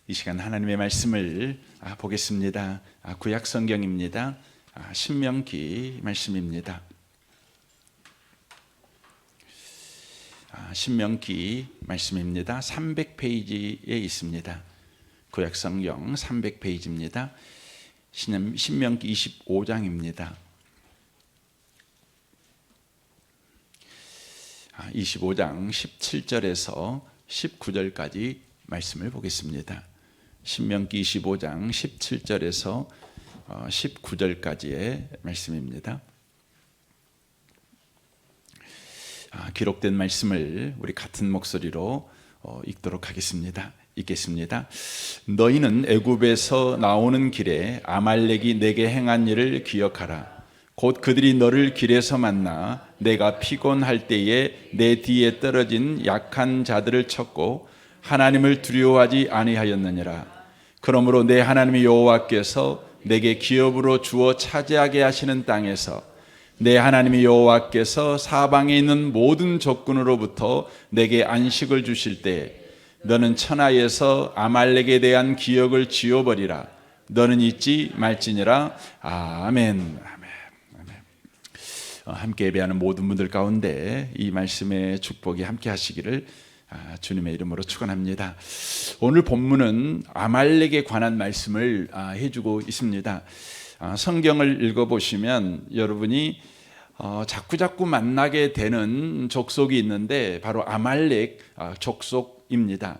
이 시간 하나님의 말씀을 보겠습니다. 구약 성경입니다. 신명기 말씀입니다. 신명기 말씀입니다. 300페이지에 있습니다. 구약 성경 300페이지입니다. 신명기 25장입니다. 25장 17절에서 19절까지 말씀을 보겠습니다. 신명기 25장 17절에서 19절까지의 말씀입니다. 기록된 말씀을 우리 같은 목소리로 읽도록 하겠습니다. 읽겠습니다. 너희는 애굽에서 나오는 길에 아말렉이 내게 행한 일을 기억하라. 곧 그들이 너를 길에서 만나 내가 피곤할 때에 내 뒤에 떨어진 약한 자들을 쳤고 하나님을 두려워하지 아니하였느니라. 그러므로 내 하나님 여호와께서 내게 기업으로 주어 차지하게 하시는 땅에서 내 하나님 여호와께서 사방에 있는 모든 적군으로부터 내게 안식을 주실 때 너는 천하에서 아말렉에 대한 기억을 지워버리라. 너는 잊지 말지니라. 아멘. 함께 예배하는 모든 분들 가운데 이 말씀의 축복이 함께 하시기를 주님의 이름으로 축원합니다. 오늘 본문은 아말렉에 관한 말씀을 해주고 있습니다. 성경을 읽어보시면 여러분이 자꾸 만나게 되는 족속이 있는데 바로 아말렉 족속입니다.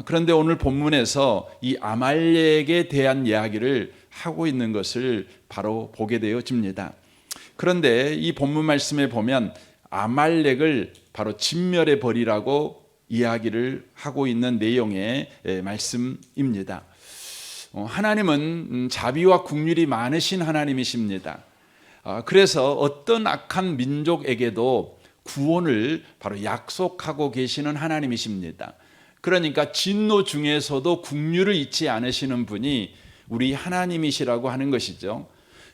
그런데 오늘 본문에서 이 아말렉에 대한 이야기를 하고 있는 것을 바로 보게 되어집니다. 그런데 이 본문 말씀에 보면 아말렉을 바로 진멸해 버리라고 이야기를 하고 있는 내용의 말씀입니다. 하나님은 자비와 긍휼이 많으신 하나님이십니다. 그래서 어떤 악한 민족에게도 구원을 바로 약속하고 계시는 하나님이십니다. 그러니까 진노 중에서도 긍휼을 잊지 않으시는 분이 우리 하나님이시라고 하는 것이죠.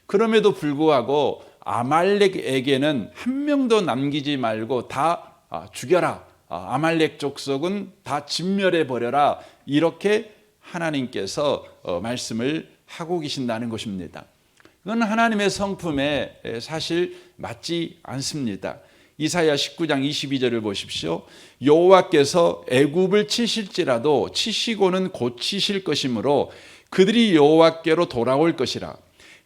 그럼에도 불구하고 아말렉에게는 한 명도 남기지 말고 다 죽여라. 아말렉 족속은 다 진멸해 버려라. 이렇게 하나님께서 말씀을 하고 계신다는 것입니다. 그건 하나님의 성품에 사실 맞지 않습니다. 이사야 19장 22절을 보십시오. 여호와께서 애굽을 치실지라도 치시고는 고치실 것이므로 그들이 여호와께로 돌아올 것이라.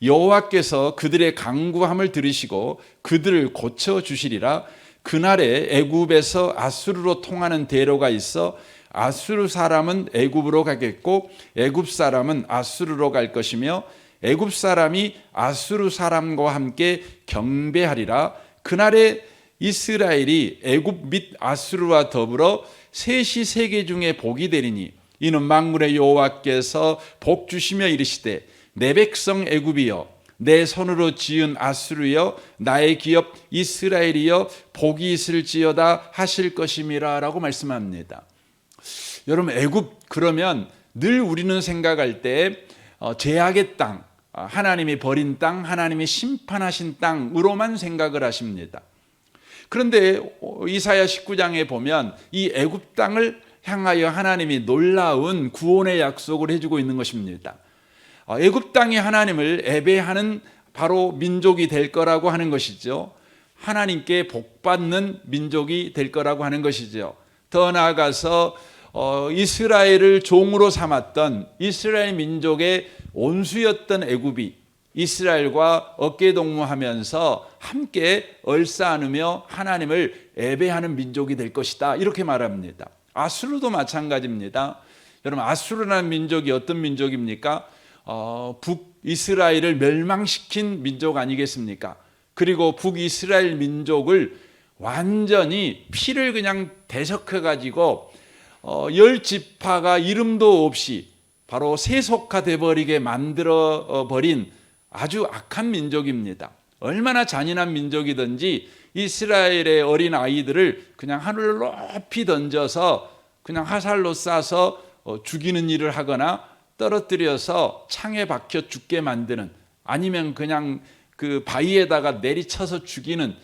여호와께서 그들의 간구함을 들으시고 그들을 고쳐주시리라. 그날에 애굽에서 아수르로 통하는 대로가 있어 아수르 사람은 애굽으로 가겠고 애굽 사람은 아수르로 갈 것이며 애굽 사람이 아수르 사람과 함께 경배하리라. 그날에 이스라엘이 애굽 및 아수르와 더불어 셋이 세계 중에 복이 되리니 이는 만군의 여호와께서 복 주시며 이르시되 내 백성 애굽이여 내 손으로 지은 아수르여 나의 기업 이스라엘이여 복이 있을지어다 하실 것임이라 라고 말씀합니다. 여러분 애굽 그러면 늘 우리는 생각할 때 죄악의 땅, 하나님이 버린 땅, 하나님이 심판하신 땅으로만 생각을 하십니다. 그런데 이사야 19장에 보면 이 애굽 땅을 향하여 하나님이 놀라운 구원의 약속을 해주고 있는 것입니다. 애굽 땅이 하나님을 예배하는 바로 민족이 될 거라고 하는 것이죠. 하나님께 복받는 민족이 될 거라고 하는 것이죠. 더 나아가서 이스라엘을 종으로 삼았던 이스라엘 민족의 온수였던 애굽이 이스라엘과 어깨동무하면서 함께 얼싸안으며 하나님을 예배하는 민족이 될 것이다. 이렇게 말합니다. 아수르도 마찬가지입니다. 여러분 아수르라는 민족이 어떤 민족입니까? 북이스라엘을 멸망시킨 민족 아니겠습니까? 그리고 북이스라엘 민족을 완전히 피를 그냥 대적해가지고 10지파가 이름도 없이 바로 세속화돼 버리게 만들어 버린 아주 악한 민족입니다. 얼마나 잔인한 민족이든지 이스라엘의 어린 아이들을 그냥 하늘로 높이 던져서 그냥 화살로 쏴서 죽이는 일을 하거나 떨어뜨려서 창에 박혀 죽게 만드는 아니면 그냥 그 바위에다가 내리쳐서 죽이는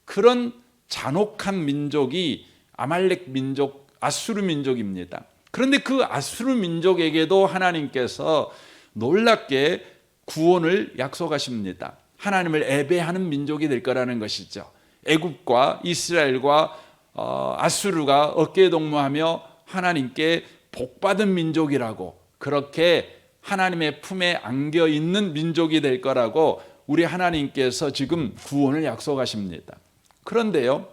그런 잔혹한 민족이 아말렉 민족, 아수르 민족입니다. 그런데 그 아수르 민족에게도 하나님께서 놀랍게 구원을 약속하십니다. 하나님을 예배하는 민족이 될 거라는 것이죠. 애굽과 이스라엘과 아수르가 어깨동무하며 하나님께 복받은 민족이라고, 그렇게 하나님의 품에 안겨 있는 민족이 될 거라고 우리 하나님께서 지금 구원을 약속하십니다. 그런데요,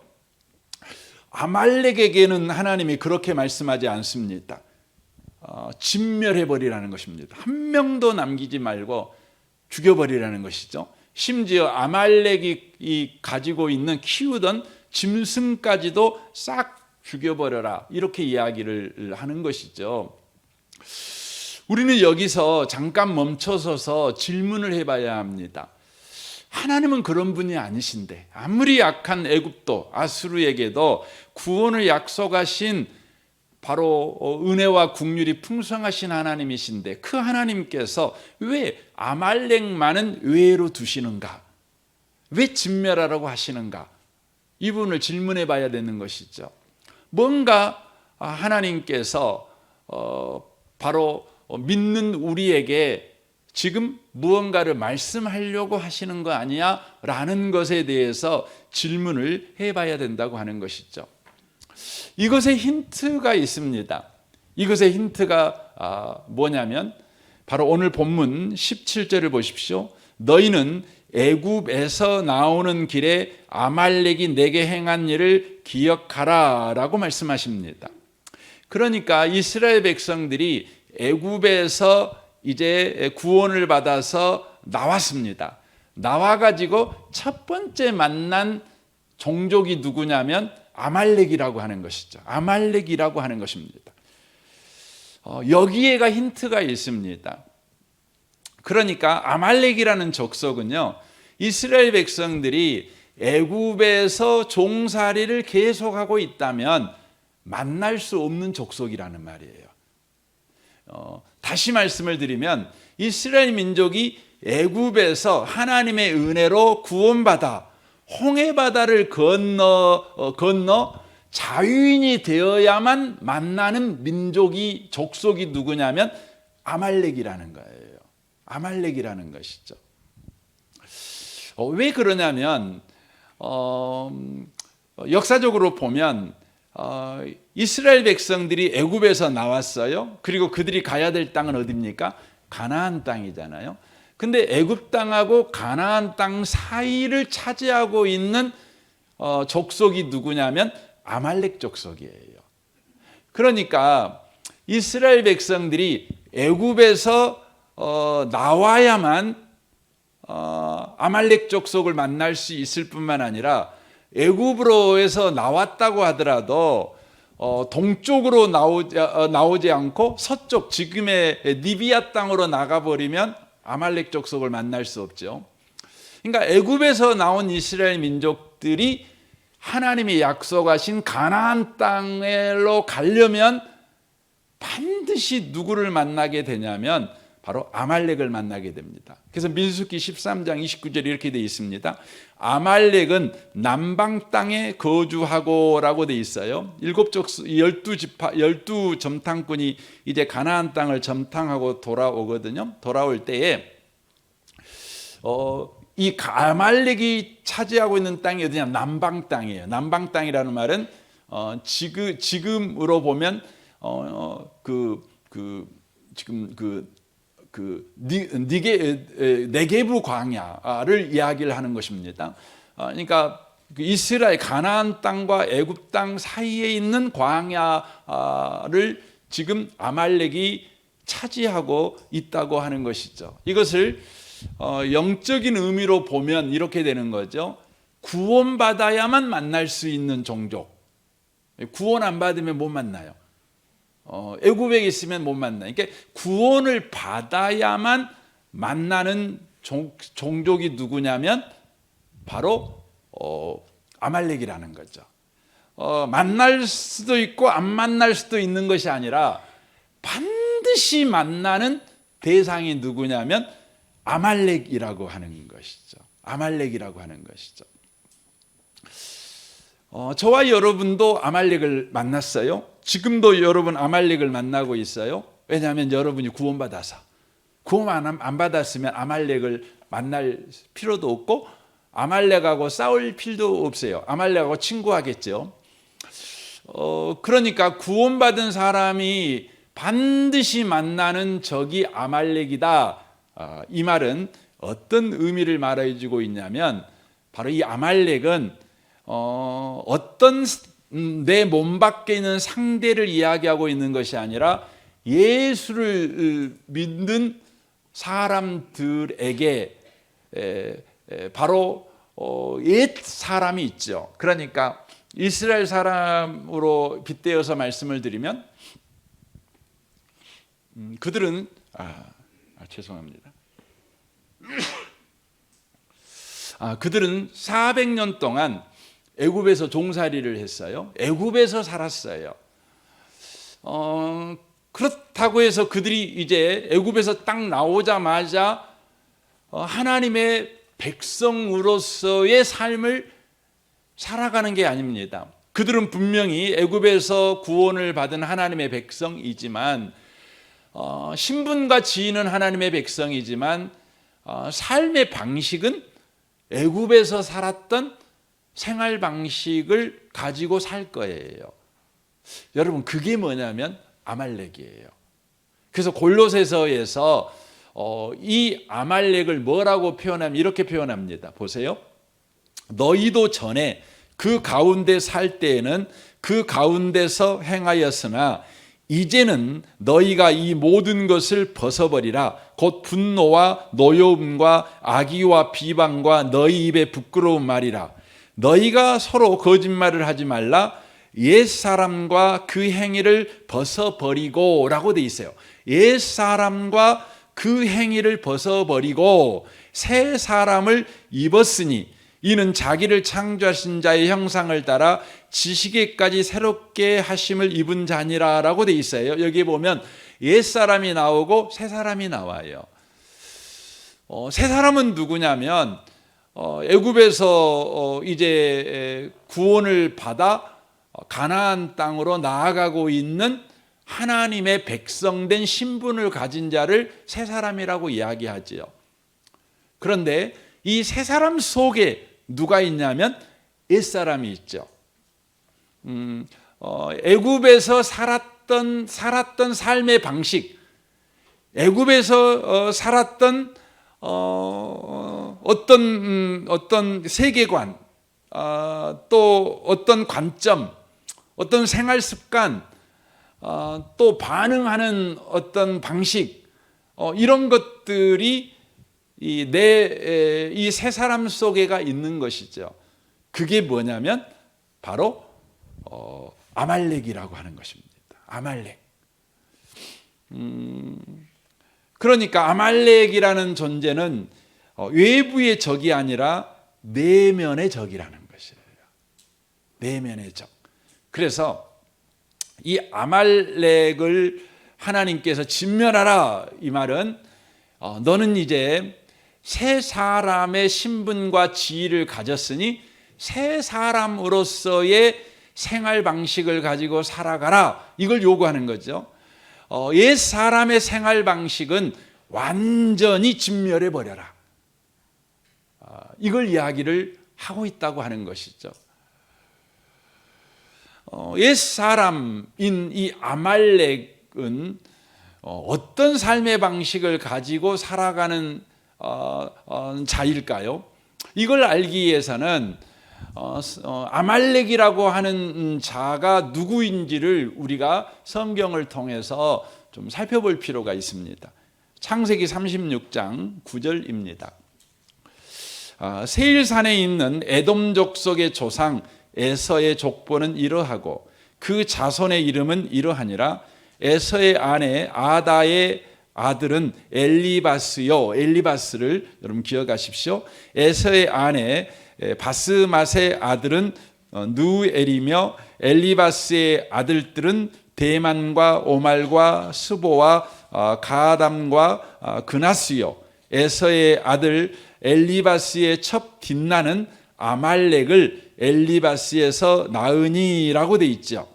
아말렉에게는 하나님이 그렇게 말씀하지 않습니다. 진멸해버리라는 것입니다. 한 명도 남기지 말고 죽여버리라는 것이죠. 심지어 아말렉이 가지고 있는 키우던 짐승까지도 싹 죽여버려라, 이렇게 이야기를 하는 것이죠. 우리는 여기서 잠깐 멈춰서서 질문을 해봐야 합니다. 하나님은 그런 분이 아니신데, 아무리 약한 애굽도 아수르에게도 구원을 약속하신 바로 은혜와 국률이 풍성하신 하나님이신데, 그 하나님께서 왜 아말렉만은 외로 두시는가? 왜 진멸하라고 하시는가? 이분을 질문해 봐야 되는 것이죠. 뭔가 하나님께서 바로 믿는 우리에게 지금 무언가를 말씀하려고 하시는 거 아니야? 라는 것에 대해서 질문을 해봐야 된다고 하는 것이죠. 이것에 힌트가 있습니다. 이것의 힌트가 뭐냐면 바로 오늘 본문 17절을 보십시오. 너희는 애굽에서 나오는 길에 아말렉이 내게 행한 일을 기억하라 라고 말씀하십니다. 그러니까 이스라엘 백성들이 애굽에서 이제 구원을 받아서 나왔습니다. 나와가지고 첫 번째 만난 종족이 누구냐면 아말렉이라고 하는 것이죠. 아말렉이라고 하는 것입니다. 여기에가 힌트가 있습니다. 그러니까 아말렉이라는 족속은요, 이스라엘 백성들이 애굽에서 종살이를 계속하고 있다면 만날 수 없는 족속이라는 말이에요. 다시 말씀을 드리면 이스라엘 민족이 애굽에서 하나님의 은혜로 구원받아 홍해바다를 건너 자유인이 되어야만 만나는 민족이, 족속이 누구냐면 아말렉이라는 거예요. 아말렉이라는 것이죠. 왜 그러냐면 역사적으로 보면 이스라엘 백성들이 애굽에서 나왔어요. 그리고 그들이 가야 될 땅은 어디입니까? 가나안 땅이잖아요. 근데 애굽 땅하고 가나안 땅 사이를 차지하고 있는 족속이 누구냐면 아말렉 족속이에요. 그러니까 이스라엘 백성들이 애굽에서 나와야만 아말렉 족속을 만날 수 있을 뿐만 아니라, 애굽으로에서 나왔다고 하더라도 동쪽으로 나오지 않고 서쪽, 지금의 리비아 땅으로 나가버리면 아말렉 족속을 만날 수 없죠. 그러니까 애굽에서 나온 이스라엘 민족들이 하나님이 약속하신 가나안 땅으로 가려면 반드시 누구를 만나게 되냐면 바로 아말렉을 만나게 됩니다. 그래서 민수기 13장 29절에 이렇게 되어 있습니다. 아말렉은 남방 땅에 거주하고라고 되어 있어요. 12 점탕꾼이 이제 가나안 땅을 점탕하고 돌아오거든요. 돌아올 때에 이 아말렉이 차지하고 있는 땅이 어디냐? 남방 땅이에요. 남방 땅이라는 말은 지금으로 보면 네게부 광야를 이야기를 하는 것입니다. 그러니까 이스라엘 가나안 땅과 애굽 땅 사이에 있는 광야를 지금 아말렉이 차지하고 있다고 하는 것이죠. 이것을 영적인 의미로 보면 이렇게 되는 거죠. 구원받아야만 만날 수 있는 종족. 구원 안 받으면 못 만나요. 애굽에 있으면 못 만나요. 그러니까 구원을 받아야만 만나는 종족이 누구냐면 바로 아말렉이라는 거죠. 만날 수도 있고 안 만날 수도 있는 것이 아니라 반드시 만나는 대상이 누구냐면 아말렉이라고 하는 것이죠. 아말렉이라고 하는 것이죠. 저와 여러분도 아말렉을 만났어요. 지금도 여러분 아말렉을 만나고 있어요. 왜냐하면 여러분이 구원받아서, 구원 안 받았으면 아말렉을 만날 필요도 없고 아말렉하고 싸울 필요도 없어요. 아말렉하고 친구하겠죠. 그러니까 구원받은 사람이 반드시 만나는 적이 아말렉이다. 이 말은 어떤 의미를 말해주고 있냐면, 바로 이 아말렉은 어떤 내 몸 밖에 있는 상대를 이야기하고 있는 것이 아니라 예수를 믿는 사람들에게 바로 옛 사람이 있죠. 그러니까 이스라엘 사람으로 빗대어서 말씀을 드리면, 그들은 죄송합니다. 그들은 400년 동안 애굽에서 종살이를 했어요. 애굽에서 살았어요. 그렇다고 해서 그들이 이제 애굽에서 딱 나오자마자 하나님의 백성으로서의 삶을 살아가는 게 아닙니다. 그들은 분명히 애굽에서 구원을 받은 하나님의 백성이지만, 신분과 지위는 하나님의 백성이지만, 삶의 방식은 애굽에서 살았던 생활 방식을 가지고 살 거예요. 여러분, 그게 뭐냐면 아말렉이에요. 그래서 골로새서에서 이 아말렉을 뭐라고 표현하면 이렇게 표현합니다. 보세요. 너희도 전에 그 가운데 살 때에는 그 가운데서 행하였으나 이제는 너희가 이 모든 것을 벗어버리라. 곧 분노와 노여움과 악의와 비방과 너희 입에 부끄러운 말이라. 너희가 서로 거짓말을 하지 말라. 옛사람과 그 행위를 벗어버리고 라고 돼 있어요. 옛사람과 그 행위를 벗어버리고 새 사람을 입었으니 이는 자기를 창조하신 자의 형상을 따라 지식에까지 새롭게 하심을 입은 자니라 라고 돼 있어요. 여기 보면 옛사람이 나오고 새 사람이 나와요. 새 사람은 누구냐면 애굽에서 이제 구원을 받아 가나안 땅으로 나아가고 있는 하나님의 백성된 신분을 가진 자를 새 사람이라고 이야기하지요. 그런데 이 새 사람 속에 누가 있냐면 옛사람이 있죠. 애굽에서 살았던 삶의 방식, 애굽에서 살았던 어떤 세계관, 또 어떤 관점, 어떤 생활 습관, 또 반응하는 어떤 방식, 이런 것들이 이 새 사람 속에가 있는 것이죠. 그게 뭐냐면 바로 아말렉이라고 하는 것입니다. 아말렉. 그러니까 아말렉이라는 존재는 외부의 적이 아니라 내면의 적이라는 것이에요. 내면의 적. 그래서 이 아말렉을 하나님께서 진멸하라, 이 말은 너는 이제 새 사람의 신분과 지위를 가졌으니 새 사람으로서의 생활 방식을 가지고 살아가라, 이걸 요구하는 거죠. 옛 사람의 생활 방식은 완전히 진멸해 버려라, 이걸 이야기를 하고 있다고 하는 것이죠. 옛 사람인 이 아말렉은 어떤 삶의 방식을 가지고 살아가는 자일까요? 이걸 알기 위해서는 아말렉이라고 하는 자가 누구인지를 우리가 성경을 통해서 좀 살펴볼 필요가 있습니다. 창세기 36장 9절입니다. 세일산에 있는 에돔 족속의 조상 에서의 족보는 이러하고 그 자손의 이름은 이러하니라. 에서의 아내 아다의 아들은 엘리바스요. 엘리바스를 여러분 기억하십시오. 에서의 아내 바스맛의 아들은 누엘이며 엘리바스의 아들들은 대만과 오말과 스보와 가담과 그나스요. 에서의 아들 엘리바스의 첩 딘나는 아말렉을 엘리바스에서 낳으니라고 돼 있죠.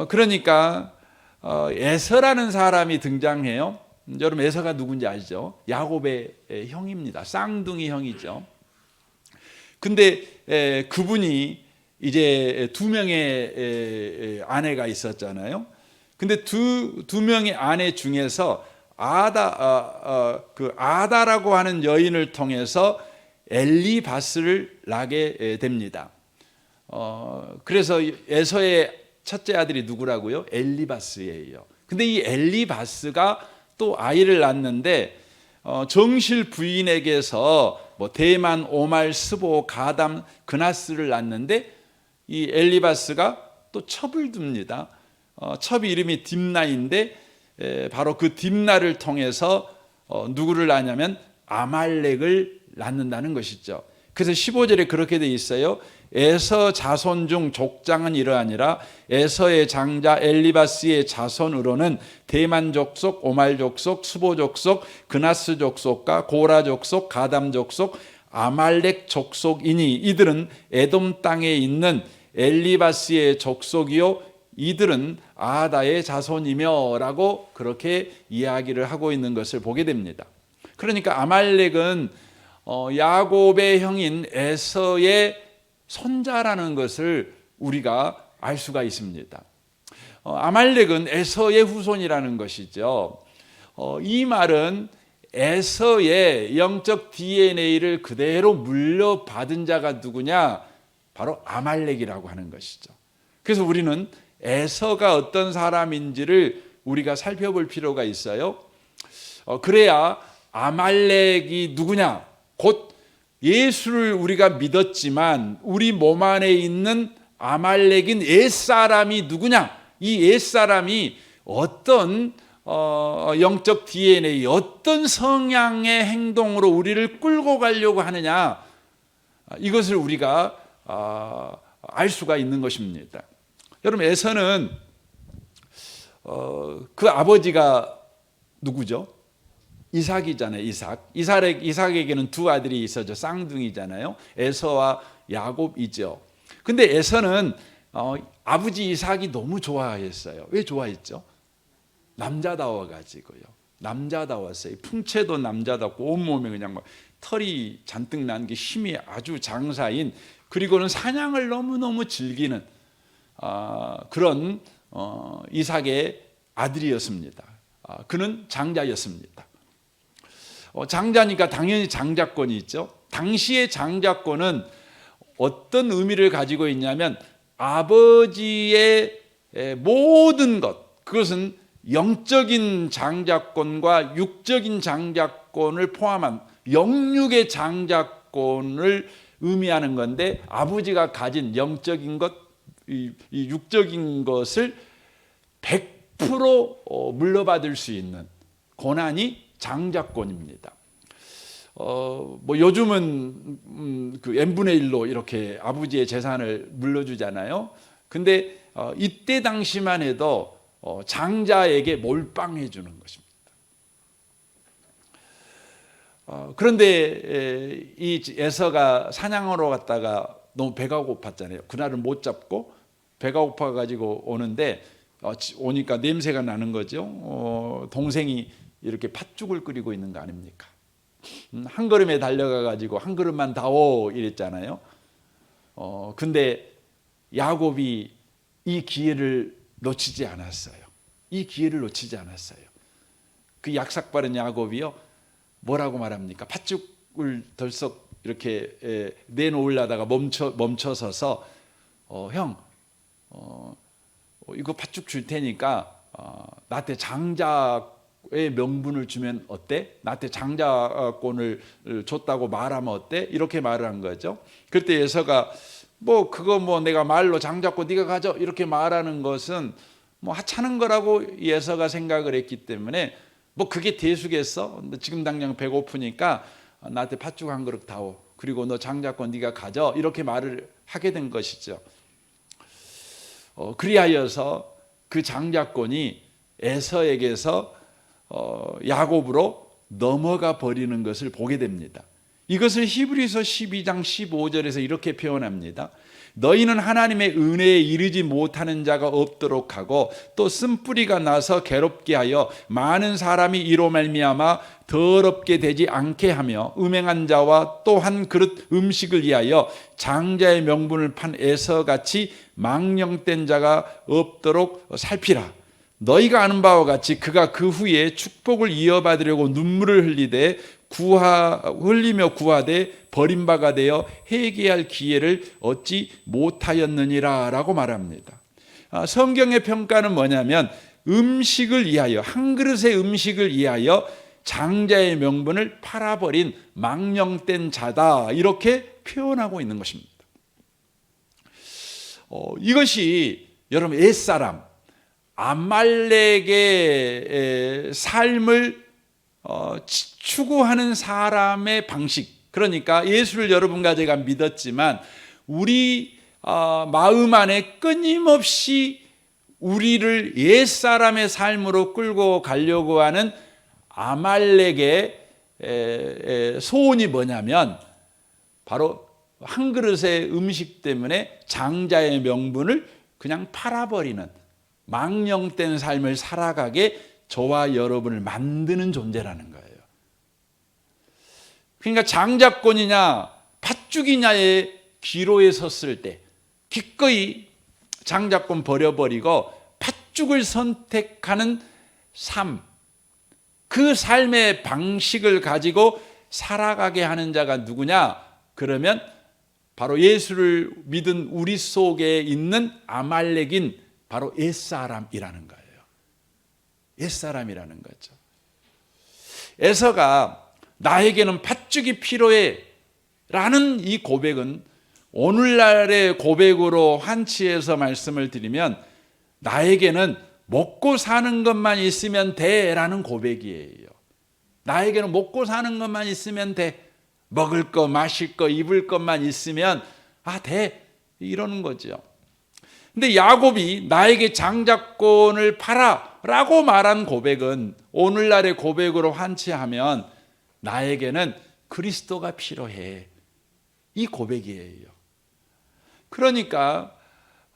그러니까 에서라는 사람이 등장해요. 여러분 에서가 누군지 아시죠? 야곱의 형입니다. 쌍둥이 형이죠. 근데 그분이 이제 두 명의 아내가 있었잖아요. 근데 두 명의 아내 중에서 아다라고 하는 여인을 통해서 엘리바스를 낳게 됩니다. 그래서 에서의 첫째 아들이 누구라고요? 엘리바스예요. 근데 이 엘리바스가 또 아이를 낳는데 정실 부인에게서 뭐 대만, 오말, 스보, 가담, 그나스를 낳는데 이 엘리바스가 또 첩을 둡니다. 첩이 이름이 딥나인데 바로 그 딥나를 통해서 누구를 낳냐면 아말렉을 낳는다는 것이죠. 그래서 15절에 그렇게 돼 있어요. 에서 자손 중 족장은 이러하니라. 에서의 장자 엘리바스의 자손으로는 대만 족속, 오말 족속, 수보 족속, 그나스 족속과 고라 족속, 가담 족속, 아말렉 족속이니 이들은 에돔 땅에 있는 엘리바스의 족속이요 이들은 아다의 자손이며 라고 그렇게 이야기를 하고 있는 것을 보게 됩니다. 그러니까 아말렉은 야곱의 형인 에서의 손자라는 것을 우리가 알 수가 있습니다. 아말렉은 에서의 후손이라는 것이죠. 이 말은 에서의 영적 DNA를 그대로 물려받은 자가 누구냐? 바로 아말렉이라고 하는 것이죠. 그래서 우리는 에서가 어떤 사람인지를 우리가 살펴볼 필요가 있어요. 그래야 아말렉이 누구냐? 곧 예수를 우리가 믿었지만 우리 몸 안에 있는 아말렉인 옛사람이 누구냐? 이 옛사람이 어떤 영적 DNA, 어떤 성향의 행동으로 우리를 끌고 가려고 하느냐? 이것을 우리가 알 수가 있는 것입니다. 여러분 에서는 그 아버지가 누구죠? 이삭이잖아요. 이삭에게는 두 아들이 있어죠. 쌍둥이잖아요. 에서와 야곱이죠. 근데 에서는 아버지 이삭이 너무 좋아했어요. 왜 좋아했죠? 남자다워 가지고요. 남자다웠어요. 풍채도 남자답고 온몸에 그냥 막 털이 잔뜩 난 게 힘이 아주 장사인, 그리고는 사냥을 너무너무 즐기는 그런 이삭의 아들이었습니다. 그는 장자였습니다. 장자니까 당연히 장자권이 있죠. 당시의 장자권은 어떤 의미를 가지고 있냐면 아버지의 모든 것, 그것은 영적인 장자권과 육적인 장자권을 포함한 영육의 장자권을 의미하는 건데, 아버지가 가진 영적인 것, 이 육적인 것을 100% 물려받을 수 있는 권한이 장자권입니다. 뭐 요즘은 그 n분의 1로 이렇게 아버지의 재산을 물려주잖아요. 근데 이때 당시만 해도 장자에게 몰빵해 주는 것입니다. 그런데 이 에서가 사냥하러 갔다가 너무 배가 고팠잖아요. 그날은 못 잡고 배가 고파가지고 오는데 오니까 냄새가 나는 거죠. 동생이 이렇게 팥죽을 끓이고 있는 거 아닙니까? 한 걸음에 달려가 가지고 한 그릇만 다오 이랬잖아요. 근데 야곱이 이 기회를 놓치지 않았어요. 이 기회를 놓치지 않았어요. 그 약삭빠른 야곱이요, 뭐라고 말합니까? 팥죽을 덜썩 이렇게 내놓으려다가 멈춰서서 형, 이거 팥죽 줄 테니까 나한테 장자의 명분을 주면 어때? 나한테 장자권을 줬다고 말하면 어때? 이렇게 말을 한 거죠. 그때 에서가 뭐 그거 뭐 내가 말로 장자권 네가 가져 이렇게 말하는 것은 뭐 하찮은 거라고 에서가 생각을 했기 때문에 뭐 그게 대수겠어? 지금 당장 배고프니까 나한테 팥죽 한 그릇 다오. 그리고 너 장자권 네가 가져. 이렇게 말을 하게 된 것이죠. 그리하여서 그 장자권이 에서에게서 야곱으로 넘어가 버리는 것을 보게 됩니다. 이것을 히브리서 12장 15절에서 이렇게 표현합니다. 너희는 하나님의 은혜에 이르지 못하는 자가 없도록 하고 또 쓴뿌리가 나서 괴롭게 하여 많은 사람이 이로 말미암아 더럽게 되지 않게 하며 음행한 자와 또 한 그릇 음식을 위하여 장자의 명분을 판 에서같이 망령된 자가 없도록 살피라. 너희가 아는 바와 같이 그가 그 후에 축복을 이어받으려고 눈물을 흘리며 구하되 버림바가 되어 회개할 기회를 얻지 못하였느니라 라고 말합니다. 성경의 평가는 뭐냐면 음식을 위하여, 한 그릇의 음식을 위하여 장자의 명분을 팔아버린 망령된 자다, 이렇게 표현하고 있는 것입니다. 이것이 여러분 옛사람 아말렉의 삶을 추구하는 사람의 방식, 그러니까 예수를 여러분과 제가 믿었지만 우리 마음 안에 끊임없이 우리를 옛사람의 삶으로 끌고 가려고 하는 아말렉의 소원이 뭐냐면 바로 한 그릇의 음식 때문에 장자의 명분을 그냥 팔아버리는 망령된 삶을 살아가게 저와 여러분을 만드는 존재라는 거예요. 그러니까 장자권이냐 팥죽이냐의 기로에 섰을 때 기꺼이 장자권 버려버리고 팥죽을 선택하는 삶, 그 삶의 방식을 가지고 살아가게 하는 자가 누구냐? 그러면 바로 예수를 믿은 우리 속에 있는 아말렉인 바로 옛사람이라는 거예요. 옛사람이라는 거죠. 에서가 나에게는 팥죽이 필요해 라는 이 고백은 오늘날의 고백으로 한치해서 말씀을 드리면 나에게는 먹고 사는 것만 있으면 돼 라는 고백이에요. 나에게는 먹고 사는 것만 있으면 돼. 먹을 거, 마실 거, 입을 것만 있으면 돼. 이러는 거죠. 근데 야곱이 나에게 장자권을 팔아 라고 말한 고백은 오늘날의 고백으로 한치하면 나에게는 그리스도가 필요해, 이 고백이에요. 그러니까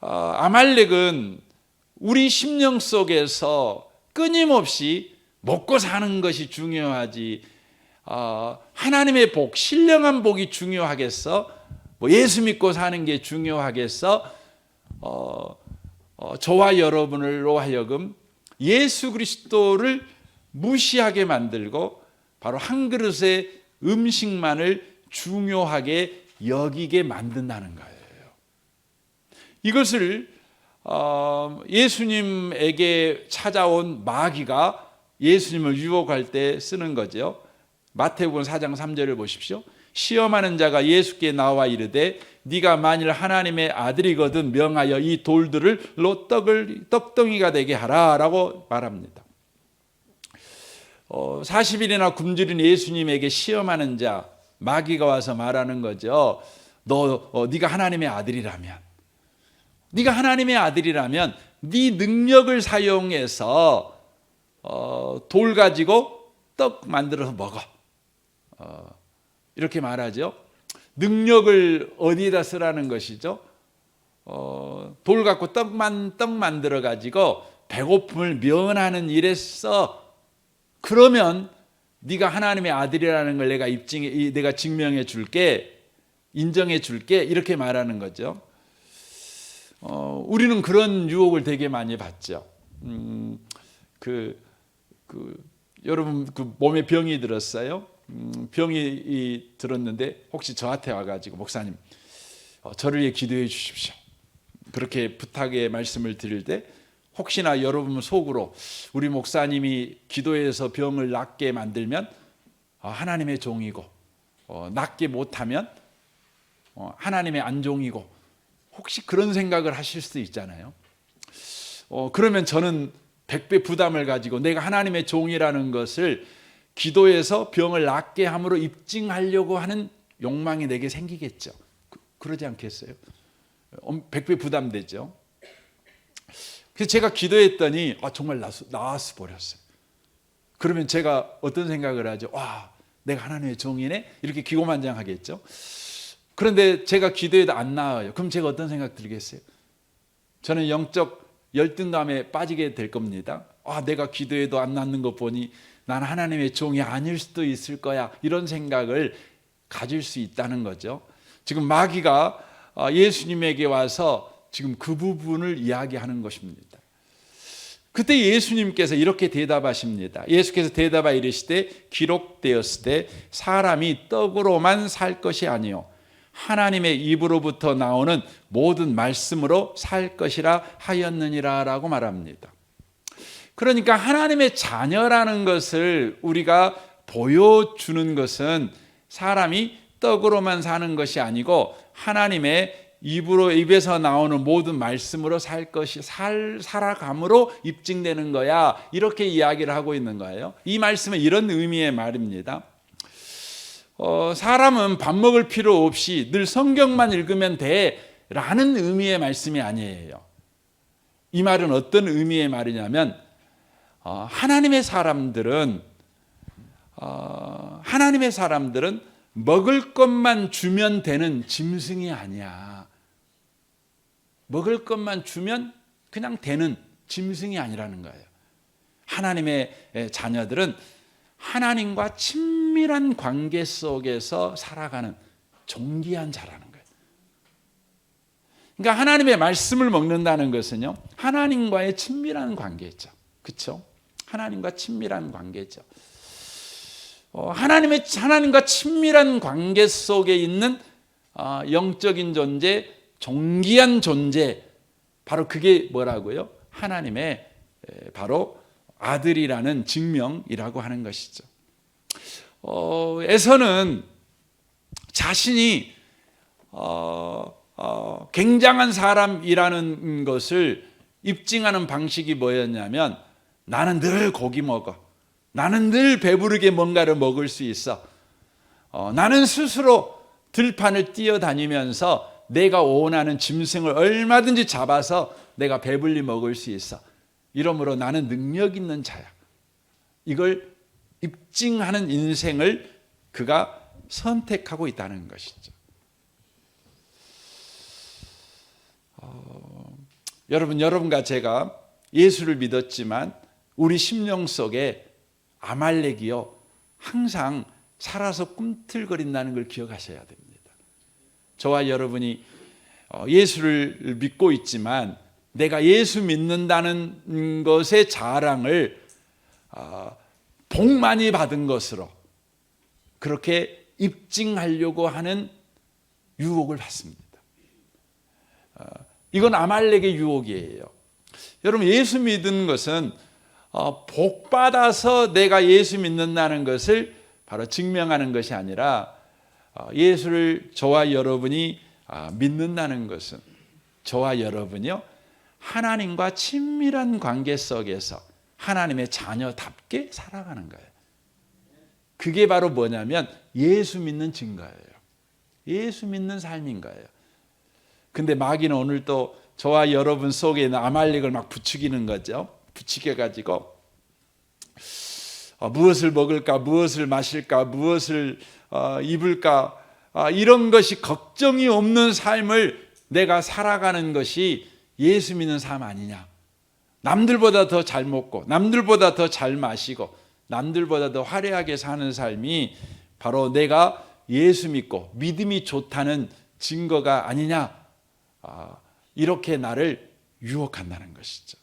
아말렉은 우리 심령 속에서 끊임없이 먹고 사는 것이 중요하지, 하나님의 복, 신령한 복이 중요하겠어? 뭐 예수 믿고 사는 게 중요하겠어? 저와 여러분으로 하여금 예수 그리스도를 무시하게 만들고 바로 한 그릇의 음식만을 중요하게 여기게 만든다는 거예요. 이것을 예수님에게 찾아온 마귀가 예수님을 유혹할 때 쓰는 거죠. 마태복음 4장 3절을 보십시오. 시험하는 자가 예수께 나와 이르되 네가 만일 하나님의 아들이거든 명하여 이 돌들로 떡덩이가 되게 하라 라고 말합니다. 40일이나 굶주린 예수님에게 시험하는 자, 마귀가 와서 말하는 거죠. 네가 하나님의 아들이라면, 네가 하나님의 아들이라면 네 능력을 사용해서 돌 가지고 떡 만들어서 먹어. 이렇게 말하죠. 능력을 어디다 쓰라는 것이죠? 돌 갖고 떡 만들어 가지고 배고픔을 면하는 일에 써. 그러면 네가 하나님의 아들이라는 걸 내가 증명해 줄게, 인정해 줄게, 이렇게 말하는 거죠. 우리는 그런 유혹을 되게 많이 받죠. 여러분 몸에 병이 들었어요. 병이 들었는데 혹시 저한테 와가지고 목사님 저를 위해 기도해 주십시오, 그렇게 부탁의 말씀을 드릴 때 혹시나 여러분 속으로 우리 목사님이 기도해서 병을 낫게 만들면 하나님의 종이고 낫게 못하면 하나님의 안종이고, 혹시 그런 생각을 하실 수도 있잖아요. 그러면 저는 100배 부담을 가지고 내가 하나님의 종이라는 것을 기도해서 병을 낫게 함으로 입증하려고 하는 욕망이 내게 생기겠죠. 그러지 않겠어요? 100배 부담되죠. 그래서 제가 기도했더니 정말 나았어 버렸어요. 그러면 제가 어떤 생각을 하죠? 내가 하나님의 종이네? 이렇게 기고만장하겠죠. 그런데 제가 기도해도 안 나와요. 그럼 제가 어떤 생각 들겠어요? 저는 영적 열등감에 빠지게 될 겁니다. 내가 기도해도 안 낫는 것 보니 난 하나님의 종이 아닐 수도 있을 거야. 이런 생각을 가질 수 있다는 거죠. 지금 마귀가 예수님에게 와서 지금 그 부분을 이야기하는 것입니다. 그때 예수님께서 이렇게 대답하십니다. 예수께서 대답하 이르시되 기록되었을 때 사람이 떡으로만 살 것이 아니요 하나님의 입으로부터 나오는 모든 말씀으로 살 것이라 하였느니라 라고 말합니다. 그러니까 하나님의 자녀라는 것을 우리가 보여주는 것은 사람이 떡으로만 사는 것이 아니고 하나님의 입에서 나오는 모든 말씀으로 살 것이 살아감으로 입증되는 거야. 이렇게 이야기를 하고 있는 거예요. 이 말씀은 이런 의미의 말입니다. 사람은 밥 먹을 필요 없이 늘 성경만 읽으면 돼 라는 의미의 말씀이 아니에요. 이 말은 어떤 의미의 말이냐면 하나님의 사람들은 먹을 것만 주면 되는 짐승이 아니야. 먹을 것만 주면 그냥 되는 짐승이 아니라는 거예요. 하나님의 자녀들은 하나님과 친밀한 관계 속에서 살아가는 존귀한 자라는 거예요. 그러니까 하나님의 말씀을 먹는다는 것은요, 하나님과의 친밀한 관계죠. 그렇죠? 하나님과 친밀한 관계죠. 하나님과 친밀한 관계 속에 있는 영적인 존재, 존귀한 존재, 바로 그게 뭐라고요? 하나님의 바로 아들이라는 증명이라고 하는 것이죠. 에서는 자신이 굉장한 사람이라는 것을 입증하는 방식이 뭐였냐면 나는 늘 고기 먹어. 나는 늘 배부르게 뭔가를 먹을 수 있어. 나는 스스로 들판을 뛰어다니면서 내가 원하는 짐승을 얼마든지 잡아서 내가 배불리 먹을 수 있어. 이러므로 나는 능력 있는 자야. 이걸 입증하는 인생을 그가 선택하고 있다는 것이죠. 여러분과 제가 예수를 믿었지만 우리 심령 속에 아말렉이요 항상 살아서 꿈틀거린다는 걸 기억하셔야 됩니다. 저와 여러분이 예수를 믿고 있지만 내가 예수 믿는다는 것의 자랑을 복 많이 받은 것으로 그렇게 입증하려고 하는 유혹을 받습니다. 이건 아말렉의 유혹이에요. 여러분, 예수 믿는 것은 복 받아서 내가 예수 믿는다는 것을 바로 증명하는 것이 아니라 예수를 저와 여러분이 믿는다는 것은 저와 여러분이요 하나님과 친밀한 관계 속에서 하나님의 자녀답게 살아가는 거예요. 그게 바로 뭐냐면 예수 믿는 증거예요. 예수 믿는 삶인 거예요. 근데 마귀는 오늘 또 저와 여러분 속에 있는 아말렉을 막 부추기는 거죠. 부추겨가지고 무엇을 먹을까, 무엇을 마실까, 무엇을 입을까, 이런 것이 걱정이 없는 삶을 내가 살아가는 것이 예수 믿는 삶 아니냐. 남들보다 더 잘 먹고 남들보다 더 잘 마시고 남들보다 더 화려하게 사는 삶이 바로 내가 예수 믿고 믿음이 좋다는 증거가 아니냐. 이렇게 나를 유혹한다는 것이죠.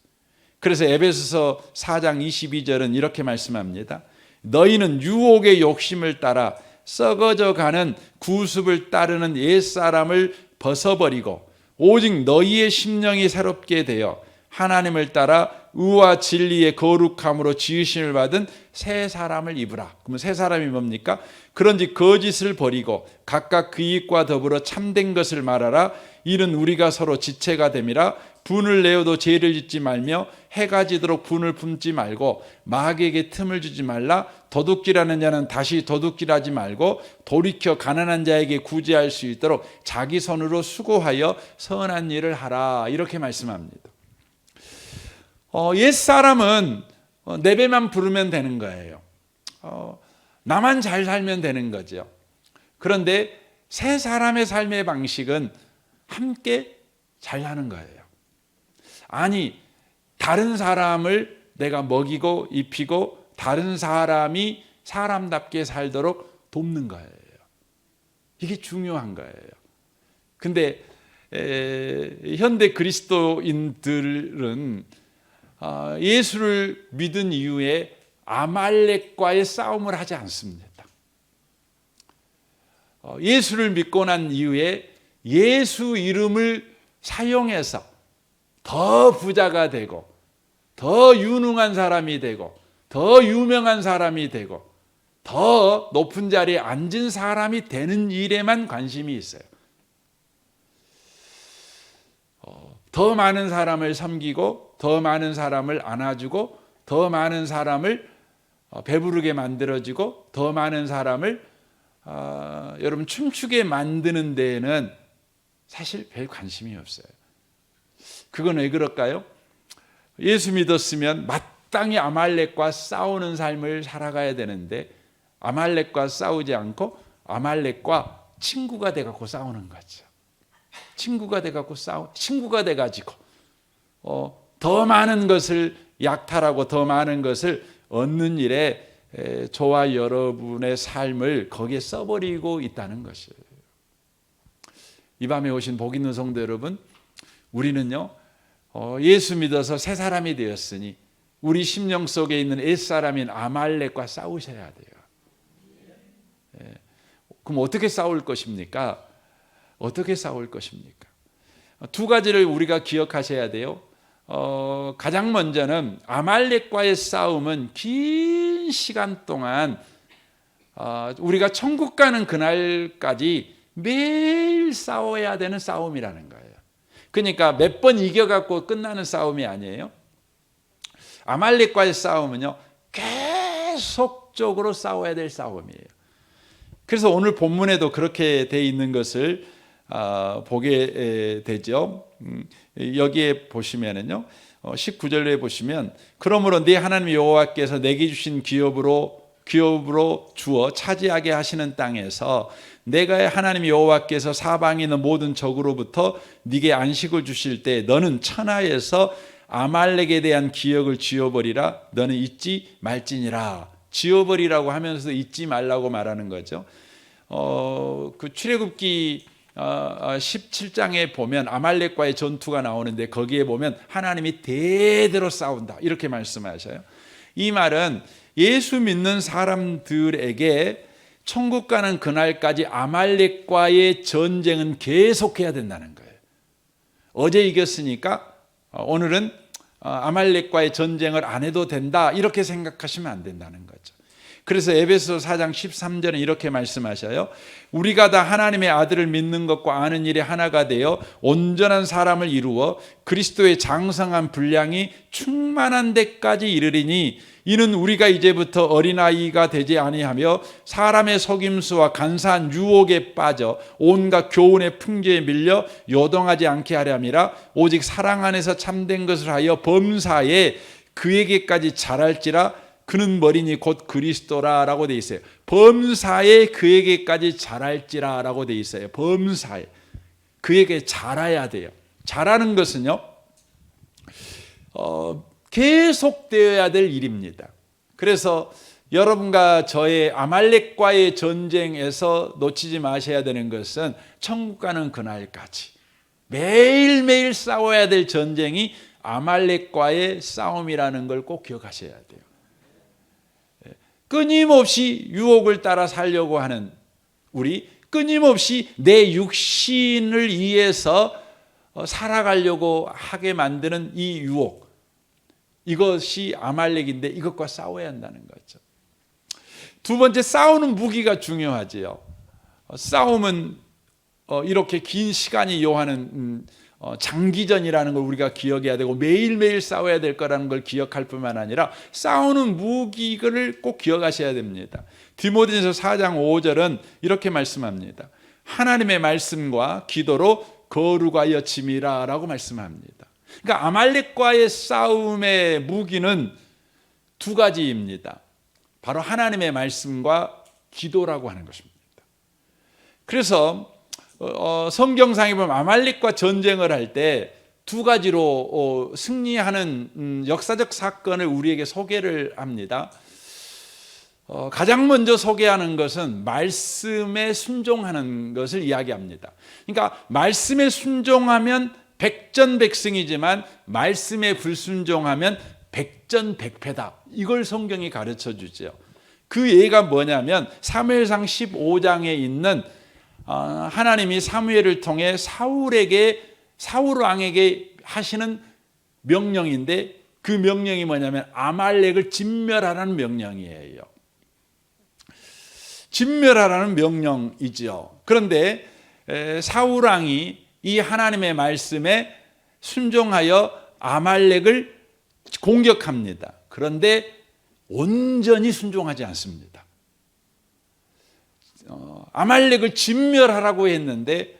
그래서 에베소서 4장 22절은 이렇게 말씀합니다. 너희는 유혹의 욕심을 따라 썩어져 가는 구습을 따르는 옛사람을 벗어버리고 오직 너희의 심령이 새롭게 되어 하나님을 따라 의와 진리의 거룩함으로 지으심을 받은 새 사람을 입으라. 그러면 새 사람이 뭡니까? 그런지 거짓을 버리고 각각 그 이익과 더불어 참된 것을 말하라. 이는 우리가 서로 지체가 됨이라. 분을 내어도 죄를 짓지 말며 해가 지도록 분을 품지 말고 마귀에게 틈을 주지 말라. 도둑질하는 자는 다시 도둑질하지 말고 돌이켜 가난한 자에게 구제할 수 있도록 자기 손으로 수고하여 선한 일을 하라. 이렇게 말씀합니다. 옛사람은 내 배만 부르면 되는 거예요. 나만 잘 살면 되는 거죠. 그런데 세 사람의 삶의 방식은 함께 잘 사는 거예요. 아니, 다른 사람을 내가 먹이고 입히고 다른 사람이 사람답게 살도록 돕는 거예요. 이게 중요한 거예요. 근데 현대 그리스도인들은 예수를 믿은 이후에 아말렉과의 싸움을 하지 않습니다. 예수를 믿고 난 이후에 예수 이름을 사용해서 더 부자가 되고 더 유능한 사람이 되고 더 유명한 사람이 되고 더 높은 자리에 앉은 사람이 되는 일에만 관심이 있어요. 더 많은 사람을 섬기고 더 많은 사람을 안아주고 더 많은 사람을 배부르게 만들어주고 더 많은 사람을 여러분 춤추게 만드는 데에는 사실 별 관심이 없어요. 그건 왜 그럴까요? 예수 믿었으면 마땅히 아말렉과 싸우는 삶을 살아가야 되는데 아말렉과 싸우지 않고 아말렉과 친구가 돼갖고 싸우는 거죠. 친구가 돼갖고 친구가 돼가지고 더 많은 것을 약탈하고 더 많은 것을 얻는 일에 저와 여러분의 삶을 거기에 써버리고 있다는 것이에요. 이 밤에 오신 복 있는 성도 여러분, 우리는요 예수 믿어서 새 사람이 되었으니 우리 심령 속에 있는 옛사람인 아말렉과 싸우셔야 돼요. 그럼 어떻게 싸울 것입니까? 어떻게 싸울 것입니까? 두 가지를 우리가 기억하셔야 돼요. 가장 먼저는 아말렉과의 싸움은 긴 시간 동안 우리가 천국 가는 그날까지 매일 싸워야 되는 싸움이라는 거예요. 그러니까 몇 번 이겨갖고 끝나는 싸움이 아니에요. 아말렉과의 싸움은요 계속적으로 싸워야 될 싸움이에요. 그래서 오늘 본문에도 그렇게 돼 있는 것을 보게 되죠. 여기에 보시면은요 19절에 보시면 그러므로 네 하나님 여호와께서 내게 주신 기업으로 주어 차지하게 하시는 땅에서 내가 하나님 여호와께서 사방에 있는 모든 적으로부터 네게 안식을 주실 때 너는 천하에서 아말렉에 대한 기억을 지워버리라. 너는 잊지 말지니라. 지워버리라고 하면서도 잊지 말라고 말하는 거죠. 그 출애굽기 17장에 보면 아말렉과의 전투가 나오는데 거기에 보면 하나님이 대대로 싸운다 이렇게 말씀하셔요. 이 말은 예수 믿는 사람들에게 천국 가는 그날까지 아말렉과의 전쟁은 계속해야 된다는 거예요. 어제 이겼으니까 오늘은 아말렉과의 전쟁을 안 해도 된다 이렇게 생각하시면 안 된다는 거죠. 그래서 에베소 4장 13절은 이렇게 말씀하셔요. 우리가 다 하나님의 아들을 믿는 것과 아는 일에 하나가 되어 온전한 사람을 이루어 그리스도의 장성한 분량이 충만한 데까지 이르리니 이는 우리가 이제부터 어린아이가 되지 아니하며 사람의 속임수와 간사한 유혹에 빠져 온갖 교훈의 풍조에 밀려 요동하지 않게 하려 함이라. 오직 사랑 안에서 참된 것을 하여 범사에 그에게까지 자랄지라. 그는 머리니 곧 그리스도라 라고 돼 있어요. 범사에 그에게까지 자랄지라 라고 돼 있어요. 범사에 그에게 자라야 돼요. 자라는 것은요 계속되어야 될 일입니다. 그래서 여러분과 저의 아말렉과의 전쟁에서 놓치지 마셔야 되는 것은 천국 가는 그날까지 매일매일 싸워야 될 전쟁이 아말렉과의 싸움이라는 걸 꼭 기억하셔야 돼요. 끊임없이 유혹을 따라 살려고 하는 우리, 끊임없이 내 육신을 위해서 살아가려고 하게 만드는 이 유혹, 이것이 아말렉인데 이것과 싸워야 한다는 거죠. 두 번째, 싸우는 무기가 중요하지요. 싸움은 이렇게 긴 시간이 요하는 장기전이라는 걸 우리가 기억해야 되고 매일매일 싸워야 될 거라는 걸 기억할 뿐만 아니라 싸우는 무기를 꼭 기억하셔야 됩니다. 디모데전서 4장 5절은 이렇게 말씀합니다. 하나님의 말씀과 기도로 거룩하여 짐이라 라고 말씀합니다. 그러니까 아말렉과의 싸움의 무기는 두 가지입니다. 바로 하나님의 말씀과 기도라고 하는 것입니다. 그래서 성경상에 보면 아말렉과 전쟁을 할 때 두 가지로 승리하는 역사적 사건을 우리에게 소개를 합니다. 가장 먼저 소개하는 것은 말씀에 순종하는 것을 이야기합니다. 그러니까 말씀에 순종하면 백전백승이지만 말씀에 불순종하면 백전백패다. 이걸 성경이 가르쳐 주죠. 그 예가 뭐냐면 사무엘상 15장에 있는 하나님이 사무엘을 통해 사울 왕에게 하시는 명령인데, 그 명령이 뭐냐면 아말렉을 진멸하라는 명령이에요. 진멸하라는 명령이죠. 그런데 사울 왕이 이 하나님의 말씀에 순종하여 아말렉을 공격합니다. 그런데 온전히 순종하지 않습니다. 아말렉을 진멸하라고 했는데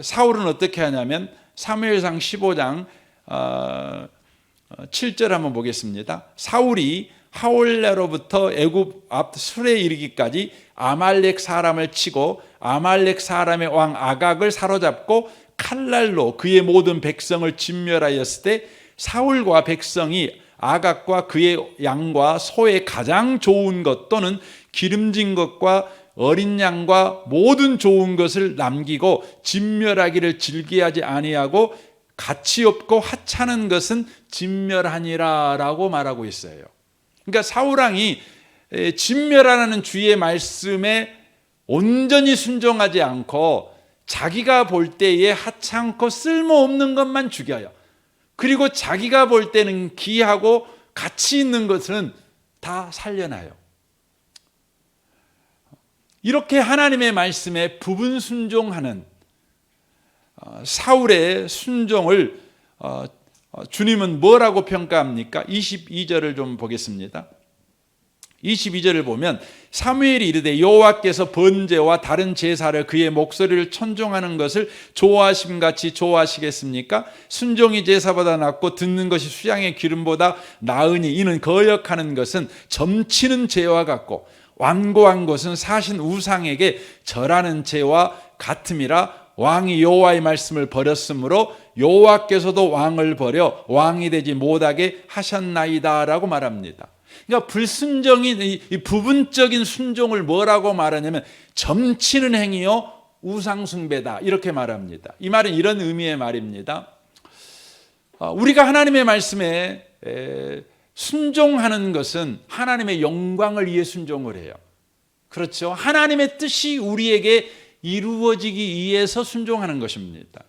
사울은 어떻게 하냐면 사무엘상 15장 7절 한번 보겠습니다. 사울이 하올레로부터 애굽 앞 술에 이르기까지 아말렉 사람을 치고 아말렉 사람의 왕 아각을 사로잡고 칼날로 그의 모든 백성을 진멸하였을 때 사울과 백성이 아각과 그의 양과 소의 가장 좋은 것 또는 기름진 것과 어린 양과 모든 좋은 것을 남기고 진멸하기를 즐기하지 아니하고 가치 없고 하찮은 것은 진멸하니라 라고 말하고 있어요. 그러니까 사울왕이 진멸하라는 주의 말씀에 온전히 순종하지 않고 자기가 볼 때에 하찮고 쓸모없는 것만 죽여요. 그리고 자기가 볼 때는 귀하고 가치 있는 것은 다 살려놔요. 이렇게 하나님의 말씀에 부분 순종하는 사울의 순종을 주님은 뭐라고 평가합니까? 22절을 좀 보겠습니다. 22절을 보면 사무엘이 이르되 여호와께서 번제와 다른 제사를 그의 목소리를 천종하는 것을 좋아하심같이 좋아하시겠습니까? 순종이 제사보다 낫고 듣는 것이 수양의 기름보다 나으니 이는 거역하는 것은 점치는 죄와 같고 완고한 것은 사신 우상에게 절하는 죄와 같음이라. 왕이 여호와의 말씀을 버렸으므로 여호와께서도 왕을 버려 왕이 되지 못하게 하셨나이다 라고 말합니다. 그러니까 불순종인 이 부분적인 순종을 뭐라고 말하냐면 점치는 행위요 우상 숭배다 이렇게 말합니다. 이 말은 이런 의미의 말입니다. 우리가 하나님의 말씀에 순종하는 것은 하나님의 영광을 위해 순종을 해요. 그렇죠? 하나님의 뜻이 우리에게 이루어지기 위해서 순종하는 것입니다.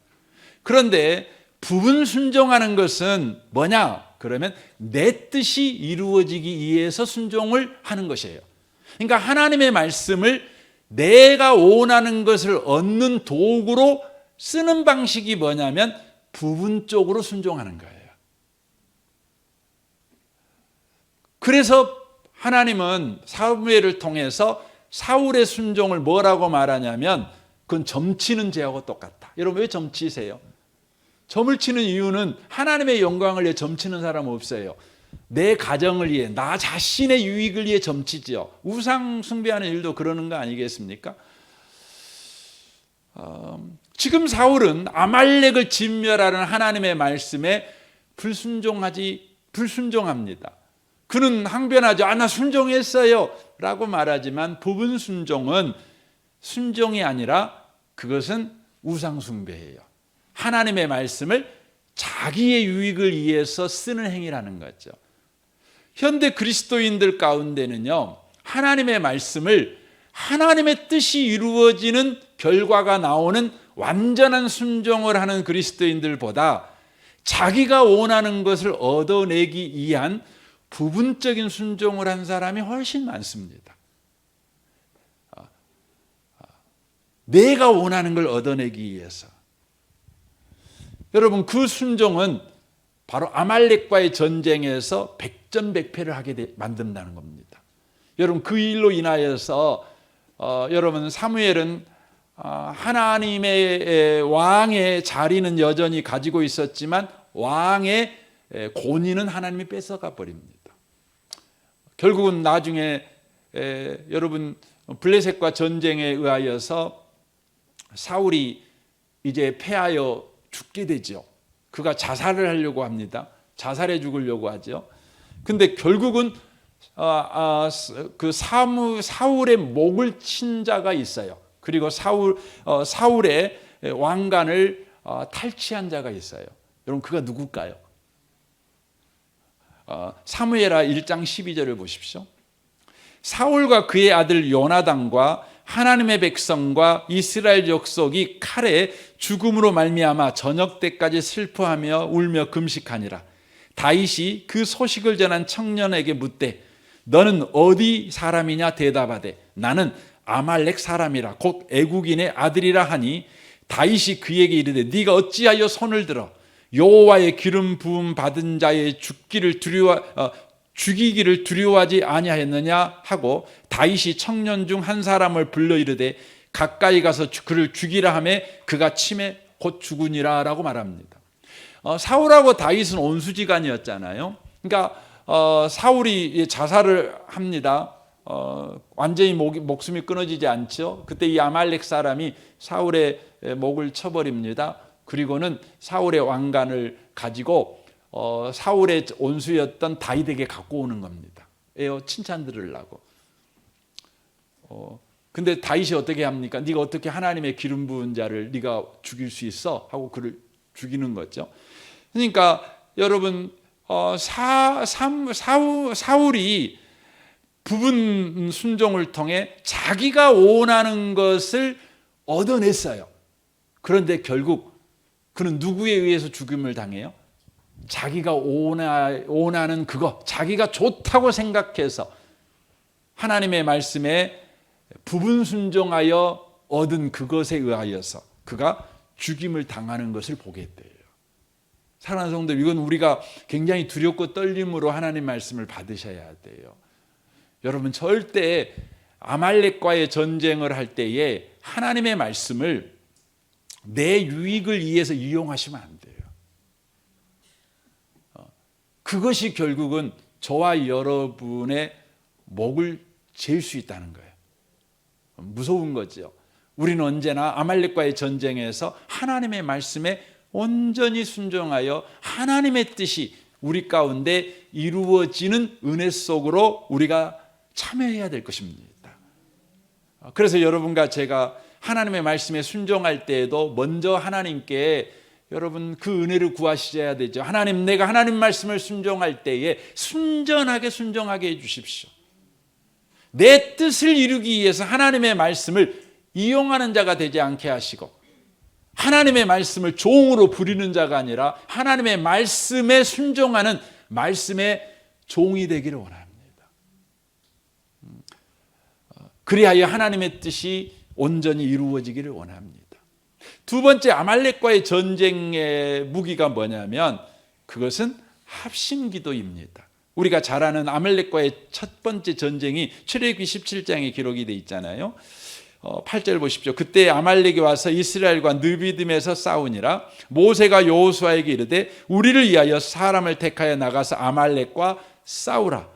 그런데 부분 순종하는 것은 뭐냐? 그러면 내 뜻이 이루어지기 위해서 순종을 하는 것이에요. 그러니까 하나님의 말씀을 내가 원하는 것을 얻는 도구로 쓰는 방식이 뭐냐면 부분적으로 순종하는 거예요. 그래서 하나님은 사무엘을 통해서 사울의 순종을 뭐라고 말하냐면 그건 점치는 죄하고 똑같다. 여러분 왜 점치세요? 점을 치는 이유는 하나님의 영광을 위해 점치는 사람은 없어요. 내 가정을 위해 나 자신의 유익을 위해 점치죠. 우상 숭배하는 일도 그러는 거 아니겠습니까? 지금 사울은 아말렉을 진멸하는 하나님의 말씀에 불순종합니다. 그는 항변하죠. 나 순종했어요 라고 말하지만 부분 순종은 순종이 아니라 그것은 우상 숭배예요. 하나님의 말씀을 자기의 유익을 위해서 쓰는 행위라는 거죠. 현대 그리스도인들 가운데는요, 하나님의 말씀을 하나님의 뜻이 이루어지는 결과가 나오는 완전한 순종을 하는 그리스도인들보다 자기가 원하는 것을 얻어내기 위한 부분적인 순종을 한 사람이 훨씬 많습니다. 내가 원하는 걸 얻어내기 위해서. 여러분 그 순종은 바로 아말렉과의 전쟁에서 백전백패를 하게 만든다는 겁니다. 여러분 그 일로 인하여서 여러분 사무엘은 하나님의 왕의 자리는 여전히 가지고 있었지만 왕의 권위는 하나님이 뺏어가 버립니다. 결국은 나중에 여러분 블레셋과 전쟁에 의하여서 사울이 이제 패하여 죽게 되죠. 그가 자살을 하려고 합니다. 자살해 죽으려고 하죠. 근데 결국은 그 사울의 목을 친 자가 있어요. 그리고 사울의 왕관을 탈취한 자가 있어요. 여러분 그가 누굴까요? 사무엘하 1장 12절을 보십시오. 사울과 그의 아들 요나단과 하나님의 백성과 이스라엘 족속이 칼에 죽음으로 말미암아 저녁 때까지 슬퍼하며 울며 금식하니라. 다윗이 그 소식을 전한 청년에게 묻되 너는 어디 사람이냐 대답하되 나는 아말렉 사람이라 곧 애국인의 아들이라 하니 다윗이 그에게 이르되 네가 어찌하여 손을 들어 여호와의 기름 부음 받은 자의 죽이기를 두려워하지 아니하였느냐 하고 다윗이 청년 중 한 사람을 불러 이르되 가까이 가서 그를 죽이라 하매 그가 치매 곧 죽으니라 라고 말합니다. 사울하고 다윗은 온수지간이었잖아요. 그러니까 사울이 자살을 합니다. 완전히 목숨이 끊어지지 않죠. 그때 이 아말렉 사람이 사울의 목을 쳐버립니다. 그리고는 사울의 왕관을 가지고 사울의 온수였던 다윗에게 갖고 오는 겁니다. 칭찬 들으려고. 근데 다윗이 어떻게 합니까? 네가 어떻게 하나님의 기름 부은 자를 네가 죽일 수 있어? 하고 그를 죽이는 거죠. 그러니까 여러분 사울이 부분 순종을 통해 자기가 원하는 것을 얻어냈어요. 그런데 결국 그는 누구에 의해서 죽임을 당해요? 자기가 원하는 그거, 자기가 좋다고 생각해서 하나님의 말씀에 부분 순종하여 얻은 그것에 의하여서 그가 죽임을 당하는 것을 보게 돼요. 사랑하는 성도들, 이건 우리가 굉장히 두렵고 떨림으로 하나님 말씀을 받으셔야 돼요. 여러분 절대 아말렉과의 전쟁을 할 때에 하나님의 말씀을 내 유익을 위해서 이용하시면 안 돼요. 그것이 결국은 저와 여러분의 목을 잴 수 있다는 거예요. 무서운 거죠. 우리는 언제나 아말렉과의 전쟁에서 하나님의 말씀에 온전히 순종하여 하나님의 뜻이 우리 가운데 이루어지는 은혜 속으로 우리가 참여해야 될 것입니다. 그래서 여러분과 제가 하나님의 말씀에 순종할 때에도 먼저 하나님께 여러분 그 은혜를 구하셔야 되죠. 하나님, 내가 하나님 말씀을 순종할 때에 순전하게 순종하게 해주십시오. 내 뜻을 이루기 위해서 하나님의 말씀을 이용하는 자가 되지 않게 하시고 하나님의 말씀을 종으로 부리는 자가 아니라 하나님의 말씀에 순종하는 말씀의 종이 되기를 원합니다. 그리하여 하나님의 뜻이 온전히 이루어지기를 원합니다. 두 번째, 아말렉과의 전쟁의 무기가 뭐냐면 그것은 합심기도입니다. 우리가 잘 아는 아말렉과의 첫 번째 전쟁이 출애굽기 17장에 기록이 되어 있잖아요. 8절 보십시오. 그때 아말렉이 와서 이스라엘과 느비딤에서 싸우니라. 모세가 여호수아에게 이르되 우리를 위하여 사람을 택하여 나가서 아말렉과 싸우라.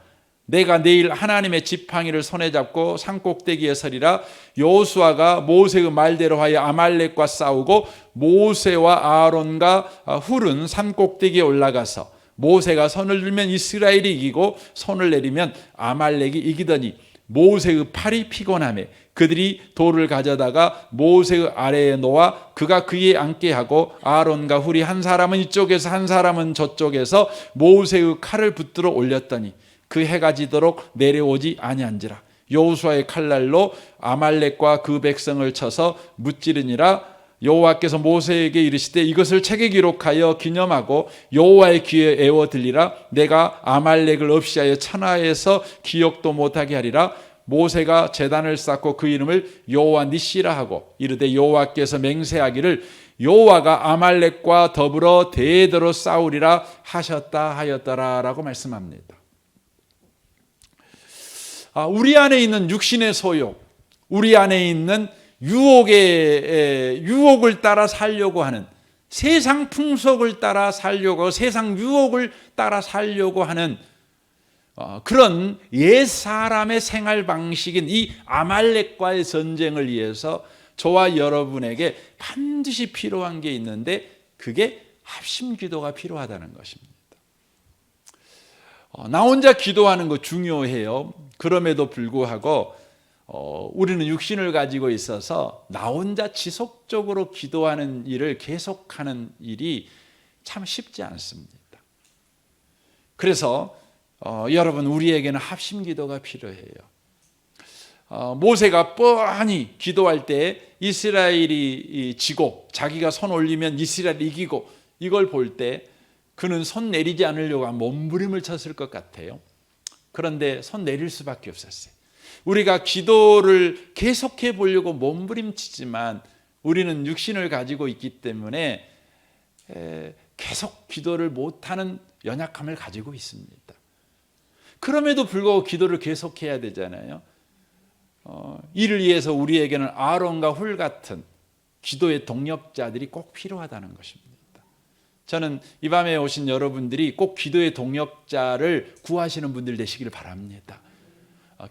내가 내일 하나님의 지팡이를 손에 잡고 산꼭대기에 서리라. 여호수아가 모세의 말대로 하여 아말렉과 싸우고 모세와 아론과 훌은 산꼭대기에 올라가서 모세가 손을 들면 이스라엘이 이기고 손을 내리면 아말렉이 이기더니 모세의 팔이 피곤하매 그들이 돌을 가져다가 모세의 아래에 놓아 그가 그에 앉게 하고 아론과 훌이 한 사람은 이쪽에서 한 사람은 저쪽에서 모세의 칼을 붙들어 올렸더니 그 해가 지도록 내려오지 아니한지라. 여호수아의 칼날로 아말렉과 그 백성을 쳐서 무찌르니라. 여호와께서 모세에게 이르시되 이것을 책에 기록하여 기념하고 여호와의 귀에 애워 들리라. 내가 아말렉을 없이 하여 천하에서 기억도 못하게 하리라. 모세가 제단을 쌓고 그 이름을 여호와 니시라 하고 이르되 여호와께서 맹세하기를 여호와가 아말렉과 더불어 대대로 싸우리라 하셨다 하였더라 라고 말씀합니다. 우리 안에 있는 육신의 소욕, 우리 안에 있는 유혹을 따라 살려고 하는, 세상 풍속을 따라 살려고, 세상 유혹을 따라 살려고 하는 그런 옛사람의 생활 방식인 이 아말렉과의 전쟁을 위해서 저와 여러분에게 반드시 필요한 게 있는데 그게 합심 기도가 필요하다는 것입니다. 나 혼자 기도하는 거 중요해요. 그럼에도 불구하고 우리는 육신을 가지고 있어서 나 혼자 지속적으로 기도하는 일을 계속하는 일이 참 쉽지 않습니다. 그래서 여러분, 우리에게는 합심 기도가 필요해요. 모세가 뻔히 기도할 때 이스라엘이 지고 자기가 손 올리면 이스라엘이 이기고 이걸 볼 때 그는 손 내리지 않으려고 몸부림을 쳤을 것 같아요. 그런데 손 내릴 수밖에 없었어요. 우리가 기도를 계속해 보려고 몸부림치지만 우리는 육신을 가지고 있기 때문에 계속 기도를 못하는 연약함을 가지고 있습니다. 그럼에도 불구하고 기도를 계속해야 되잖아요. 이를 위해서 우리에게는 아론과 훌 같은 기도의 동력자들이 꼭 필요하다는 것입니다. 저는 이 밤에 오신 여러분들이 꼭 기도의 동력자를 구하시는 분들 되시길 바랍니다.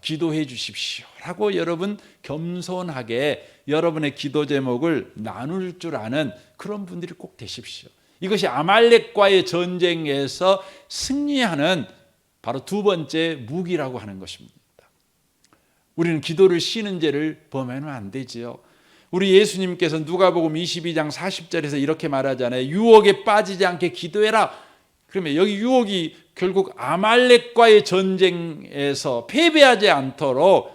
기도해 주십시오 라고 여러분 겸손하게 여러분의 기도 제목을 나눌 줄 아는 그런 분들이 꼭 되십시오. 이것이 아말렉과의 전쟁에서 승리하는 바로 두 번째 무기라고 하는 것입니다. 우리는 기도를 쉬는 죄를 범하면 안 되지요. 우리 예수님께서 누가복음 22장 40절에서 이렇게 말하잖아요. 유혹에 빠지지 않게 기도해라. 그러면 여기 유혹이 결국 아말렉과의 전쟁에서 패배하지 않도록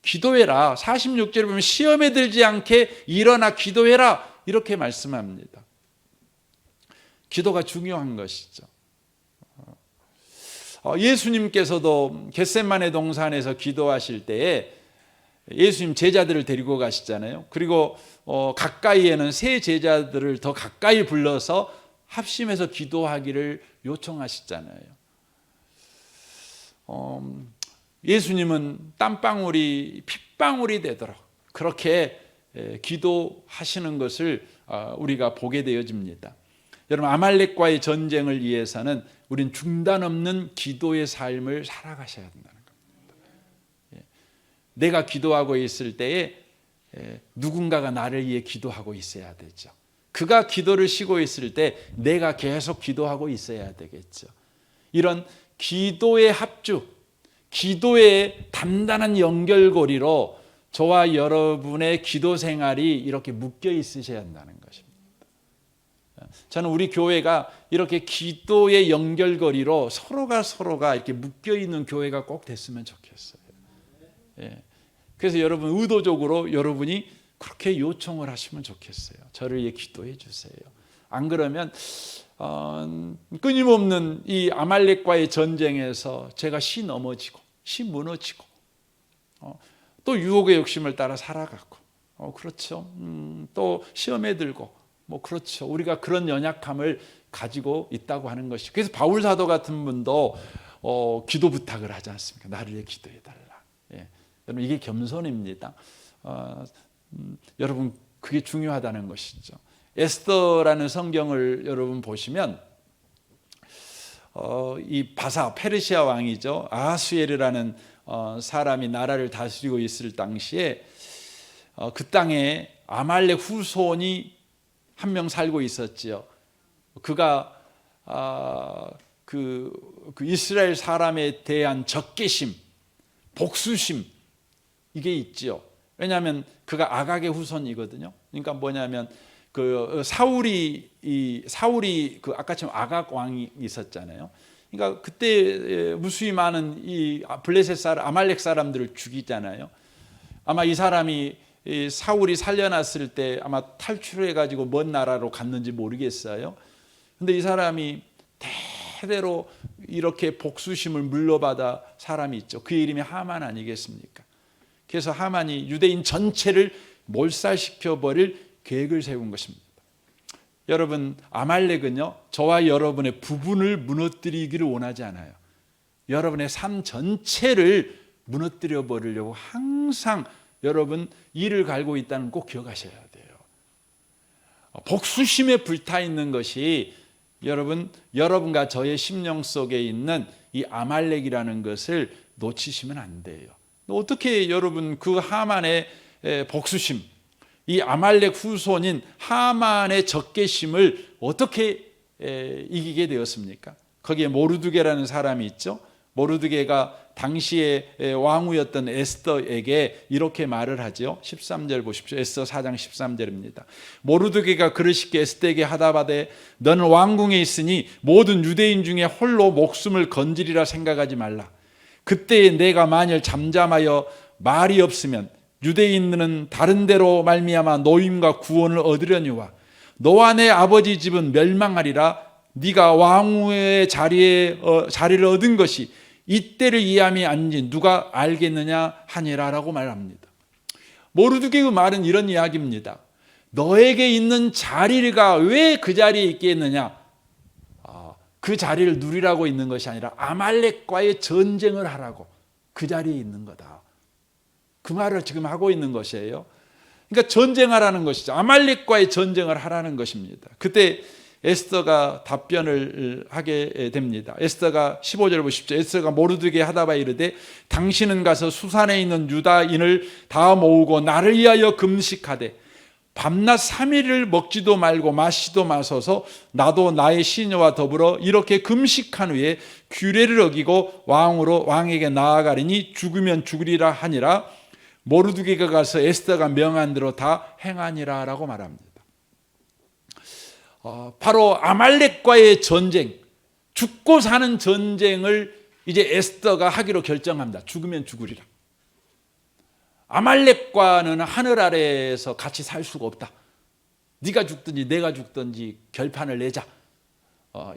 기도해라. 46절에 보면 시험에 들지 않게 일어나 기도해라. 이렇게 말씀합니다. 기도가 중요한 것이죠. 예수님께서도 겟세마네 동산에서 기도하실 때에 예수님 제자들을 데리고 가시잖아요. 그리고 가까이에는 세 제자들을 더 가까이 불러서 합심해서 기도하기를 요청하시잖아요. 예수님은 땀방울이 핏방울이 되도록 그렇게 기도하시는 것을 우리가 보게 되어집니다. 여러분, 아말렉과의 전쟁을 위해서는 우린 중단 없는 기도의 삶을 살아가셔야 된다는 겁니다. 내가 기도하고 있을 때에 누군가가 나를 위해 기도하고 있어야 되죠. 그가 기도를 쉬고 있을 때 내가 계속 기도하고 있어야 되겠죠. 이런 기도의 합주, 기도의 단단한 연결고리로 저와 여러분의 기도 생활이 이렇게 묶여 있으셔야 한다는 것입니다. 저는 우리 교회가 이렇게 기도의 연결고리로 서로가 이렇게 묶여 있는 교회가 꼭 됐으면 좋겠어요. 그래서 여러분, 의도적으로 여러분이 그렇게 요청을 하시면 좋겠어요. 저를 위해 기도해 주세요. 안 그러면 끊임없는 이 아말렉과의 전쟁에서 제가 시 넘어지고 시 무너지고 또 유혹의 욕심을 따라 살아가고 그렇죠. 또 시험에 들고 그렇죠. 우리가 그런 연약함을 가지고 있다고 하는 것이. 그래서 바울 사도 같은 분도 기도 부탁을 하지 않습니까? 나를 위해 기도해 달라. 여러분, 이게 겸손입니다. 여러분, 그게 중요하다는 것이죠. 에스더라는 성경을 여러분 보시면 이 바사 페르시아 왕이죠. 아하수에르라는 사람이 나라를 다스리고 있을 당시에 그 땅에 아말렉 후손이 한 명 살고 있었지요. 그가 그 이스라엘 사람에 대한 적개심, 복수심 이게 있지요. 왜냐하면 그가 아각의 후손이거든요. 그러니까 뭐냐면 그 사울이 그 아까처럼 아각 왕이 있었잖아요. 그러니까 그때 무수히 많은 이 블레셋 사람, 아말렉 사람들을 죽이잖아요. 아마 이 사람이 이 사울이 살려놨을 때 아마 탈출해 가지고 먼 나라로 갔는지 모르겠어요. 근데 이 사람이 대대로 이렇게 복수심을 물러받아 사람이 있죠. 그 이름이 하만 아니겠습니까? 그래서 하만이 유대인 전체를 몰살시켜 버릴 계획을 세운 것입니다. 여러분, 아말렉은요, 저와 여러분의 부분을 무너뜨리기를 원하지 않아요. 여러분의 삶 전체를 무너뜨려 버리려고 항상 여러분 이를 갈고 있다는 꼭 기억하셔야 돼요. 복수심에 불타 있는 것이 여러분과 저의 심령 속에 있는 이 아말렉이라는 것을 놓치시면 안 돼요. 어떻게 여러분 그 하만의 복수심, 이 아말렉 후손인 하만의 적개심을 어떻게 이기게 되었습니까? 거기에 모르드게라는 사람이 있죠. 모르드게가 당시의 왕후였던 에스더에게 이렇게 말을 하죠. 13절 보십시오. 에스더 4장 13절입니다. 모르드게가 그러시기에 에스더에게 하다바되 너는 왕궁에 있으니 모든 유대인 중에 홀로 목숨을 건지리라 생각하지 말라. 그때에 내가 만일 잠잠하여 말이 없으면 유대인들은 다른 데로 말미암아 노임과 구원을 얻으려니와 너와 내 아버지 집은 멸망하리라. 네가 왕후의 자리를 얻은 것이 이때를 이함이 아닌지 누가 알겠느냐 하니라라고 말합니다. 모르드게의 말은 이런 이야기입니다. 너에게 있는 자리가 왜 그 자리에 있겠느냐? 그 자리를 누리라고 있는 것이 아니라 아말렉과의 전쟁을 하라고 그 자리에 있는 거다. 그 말을 지금 하고 있는 것이에요. 그러니까 전쟁하라는 것이죠. 아말렉과의 전쟁을 하라는 것입니다. 그때 에스더가 답변을 하게 됩니다. 에스더가 15절 보십시오. 에스더가 모르드게 하다바 이르되 당신은 가서 수산에 있는 유다인을 다 모으고 나를 위하여 금식하되 밤낮 3일을 먹지도 말고 마시도 마소서 나도 나의 시녀와 더불어 이렇게 금식한 후에 규례를 어기고 왕에게 나아가리니 죽으면 죽으리라 하니라. 모르드게가 가서 에스더가 명한 대로 다 행하니라 라고 말합니다. 바로 아말렉과의 전쟁, 죽고 사는 전쟁을 이제 에스더가 하기로 결정합니다. 죽으면 죽으리라. 아말렉과는 하늘 아래에서 같이 살 수가 없다. 네가 죽든지 내가 죽든지 결판을 내자.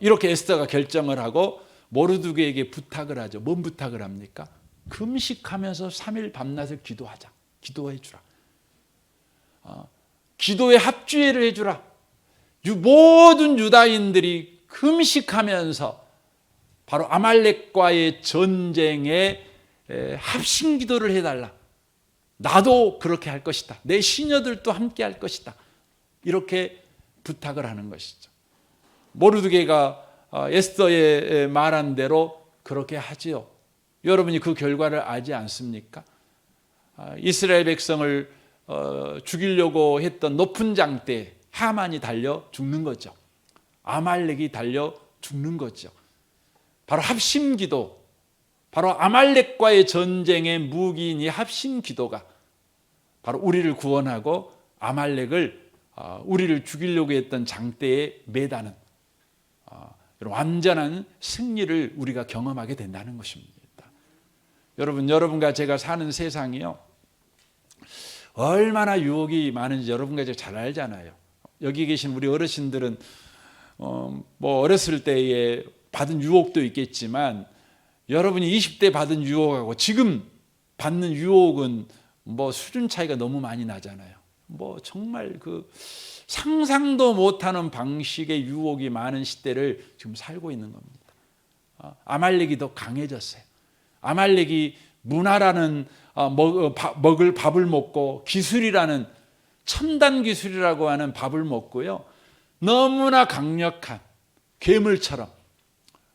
이렇게 에스더가 결정을 하고 모르드게에게 부탁을 하죠. 뭔 부탁을 합니까? 금식하면서 3일 밤낮을 기도하자. 기도해 주라. 기도에 합주회를 해주라. 모든 유다인들이 금식하면서 바로 아말렉과의 전쟁에 합심 기도를 해달라. 나도 그렇게 할 것이다. 내 시녀들도 함께 할 것이다. 이렇게 부탁을 하는 것이죠. 모르드게가 에스더의 말한 대로 그렇게 하지요. 여러분이 그 결과를 알지 않습니까? 이스라엘 백성을 죽이려고 했던 높은 장대에 하만이 달려 죽는 거죠. 아말렉이 달려 죽는 거죠. 바로 합심기도, 바로 아말렉과의 전쟁의 무기인 이 합심기도가 바로 우리를 구원하고 아말렉을 우리를 죽이려고 했던 장대에 매다는 완전한 승리를 우리가 경험하게 된다는 것입니다. 여러분과 제가 사는 세상이요, 얼마나 유혹이 많은지 여러분과 제가 잘 알잖아요. 여기 계신 우리 어르신들은 뭐 어렸을 때에 받은 유혹도 있겠지만 여러분이 20대 받은 유혹하고 지금 받는 유혹은 뭐 수준 차이가 너무 많이 나잖아요. 뭐 정말 그 상상도 못하는 방식의 유혹이 많은 시대를 지금 살고 있는 겁니다. 아말렉이 더 강해졌어요. 아말렉이 문화라는 먹을 밥을 먹고 기술이라는 첨단 기술이라고 하는 밥을 먹고요, 너무나 강력한 괴물처럼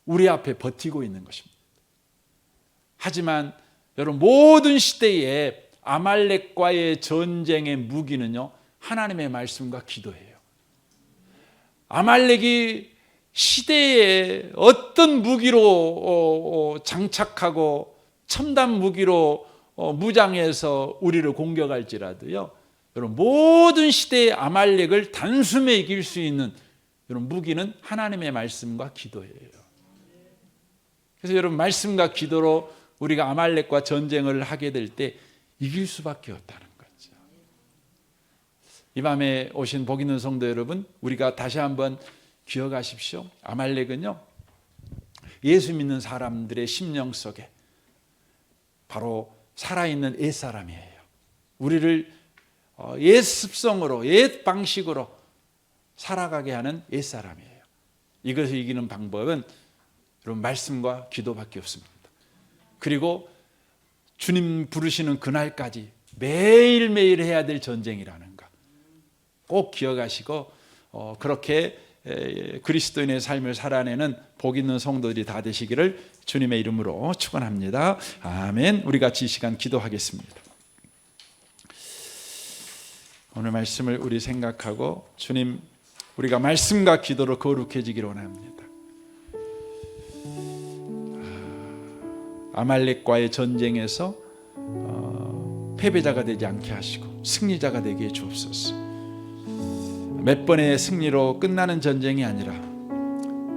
우리 앞에 버티고 있는 것입니다. 하지만 여러분, 모든 시대에 아말렉과의 전쟁의 무기는요, 하나님의 말씀과 기도예요. 아말렉이 시대에 어떤 무기로 장착하고 첨단 무기로 무장해서 우리를 공격할지라도요, 여러분, 모든 시대의 아말렉을 단숨에 이길 수 있는 여러분 무기는 하나님의 말씀과 기도예요. 그래서 여러분, 말씀과 기도로 우리가 아말렉과 전쟁을 하게 될 때 이길 수밖에 없다는 거죠. 이 밤에 오신 복 있는 성도 여러분, 우리가 다시 한번 기억하십시오. 아말렉은요, 예수 믿는 사람들의 심령 속에 바로 살아있는 옛사람이에요. 우리를 옛 습성으로, 옛 방식으로 살아가게 하는 옛사람이에요. 이것을 이기는 방법은 여러분, 말씀과 기도밖에 없습니다. 그리고 주님 부르시는 그날까지 매일매일 해야 될 전쟁이라는 거 꼭 기억하시고 그렇게 그리스도인의 삶을 살아내는 복 있는 성도들이 다 되시기를 주님의 이름으로 축원합니다. 아멘. 우리 같이 이 시간 기도하겠습니다. 오늘 말씀을 우리 생각하고 주님, 우리가 말씀과 기도로 거룩해지기를 원합니다. 아말렉과의 전쟁에서 패배자가 되지 않게 하시고 승리자가 되게 해 주옵소서. 몇 번의 승리로 끝나는 전쟁이 아니라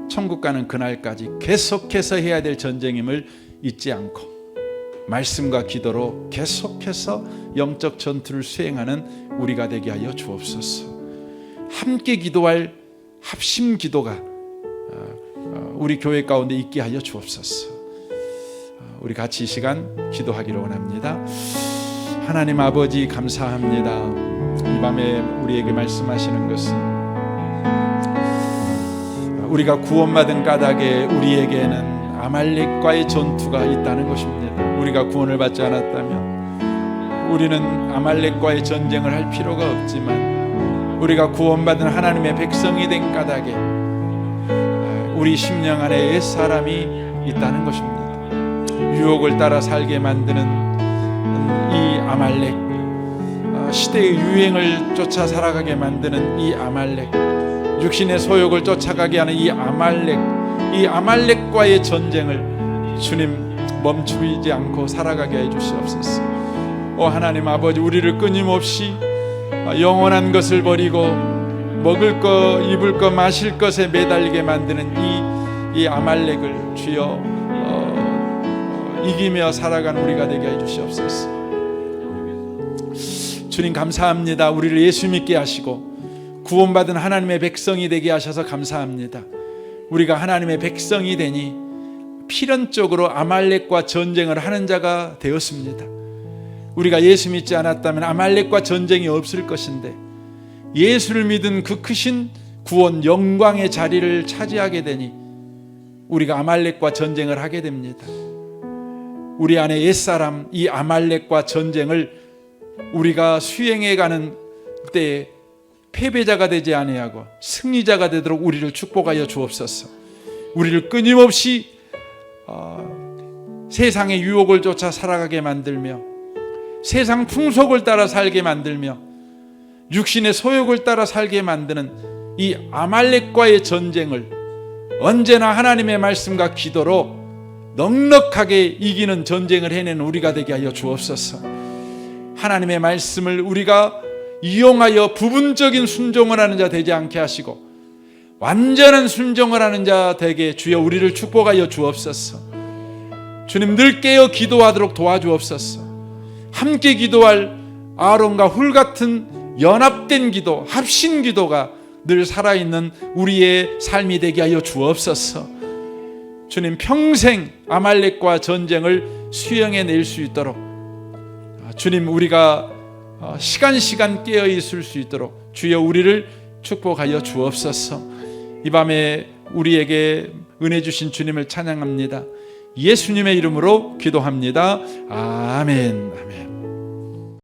천국 가는 그날까지 계속해서 해야 될 전쟁임을 잊지 않고 말씀과 기도로 계속해서 영적 전투를 수행하는 우리가 되게 하여 주옵소서. 함께 기도할 합심 기도가 우리 교회 가운데 있게 하여 주옵소서. 우리 같이 이 시간 기도하기를 원합니다. 하나님 아버지, 감사합니다. 이 밤에 우리에게 말씀하시는 것은 우리가 구원받은 까닭에 우리에게는 아말렉과의 전투가 있다는 것입니다. 우리가 구원을 받지 않았다면 우리는 아말렉과의 전쟁을 할 필요가 없지만 우리가 구원받은 하나님의 백성이 된 까닭에 우리 심령 안에 옛사람이 있다는 것입니다. 유혹을 따라 살게 만드는 이 아말렉, 시대의 유행을 쫓아 살아가게 만드는 이 아말렉, 육신의 소욕을 쫓아가게 하는 이 아말렉과의 전쟁을 주님 멈추지 않고 살아가게 해 주시옵소서. 오 하나님 아버지, 우리를 끊임없이 영원한 것을 버리고 먹을 것, 입을 것, 마실 것에 매달리게 만드는 이 아말렉을 주여 이기며 살아가는 우리가 되게 해 주시옵소서. 주님 감사합니다. 우리를 예수 믿게 하시고 구원받은 하나님의 백성이 되게 하셔서 감사합니다. 우리가 하나님의 백성이 되니 필연적으로 아말렉과 전쟁을 하는 자가 되었습니다. 우리가 예수 믿지 않았다면 아말렉과 전쟁이 없을 것인데 예수를 믿은 그 크신 구원 영광의 자리를 차지하게 되니 우리가 아말렉과 전쟁을 하게 됩니다. 우리 안에 옛사람, 이 아말렉과 전쟁을 우리가 수행해가는 때에 패배자가 되지 아니하고 승리자가 되도록 우리를 축복하여 주옵소서. 우리를 끊임없이 세상의 유혹을 쫓아 살아가게 만들며 세상 풍속을 따라 살게 만들며 육신의 소욕을 따라 살게 만드는 이 아말렉과의 전쟁을 언제나 하나님의 말씀과 기도로 넉넉하게 이기는 전쟁을 해내는 우리가 되게 하여 주옵소서. 하나님의 말씀을 우리가 이용하여 부분적인 순종을 하는 자 되지 않게 하시고 완전한 순종을 하는 자 되게 주여 우리를 축복하여 주옵소서. 주님 늘 깨어 기도하도록 도와주옵소서. 함께 기도할 아론과 훌 같은 연합된 기도, 합신 기도가 늘 살아있는 우리의 삶이 되게 하여 주옵소서. 주님 평생 아말렉과 전쟁을 수행해낼 수 있도록 주님 우리가 시간 깨어 있을 수 있도록 주여 우리를 축복하여 주옵소서. 이 밤에 우리에게 은혜 주신 주님을 찬양합니다. 예수님의 이름으로 기도합니다. 아멘. 아멘.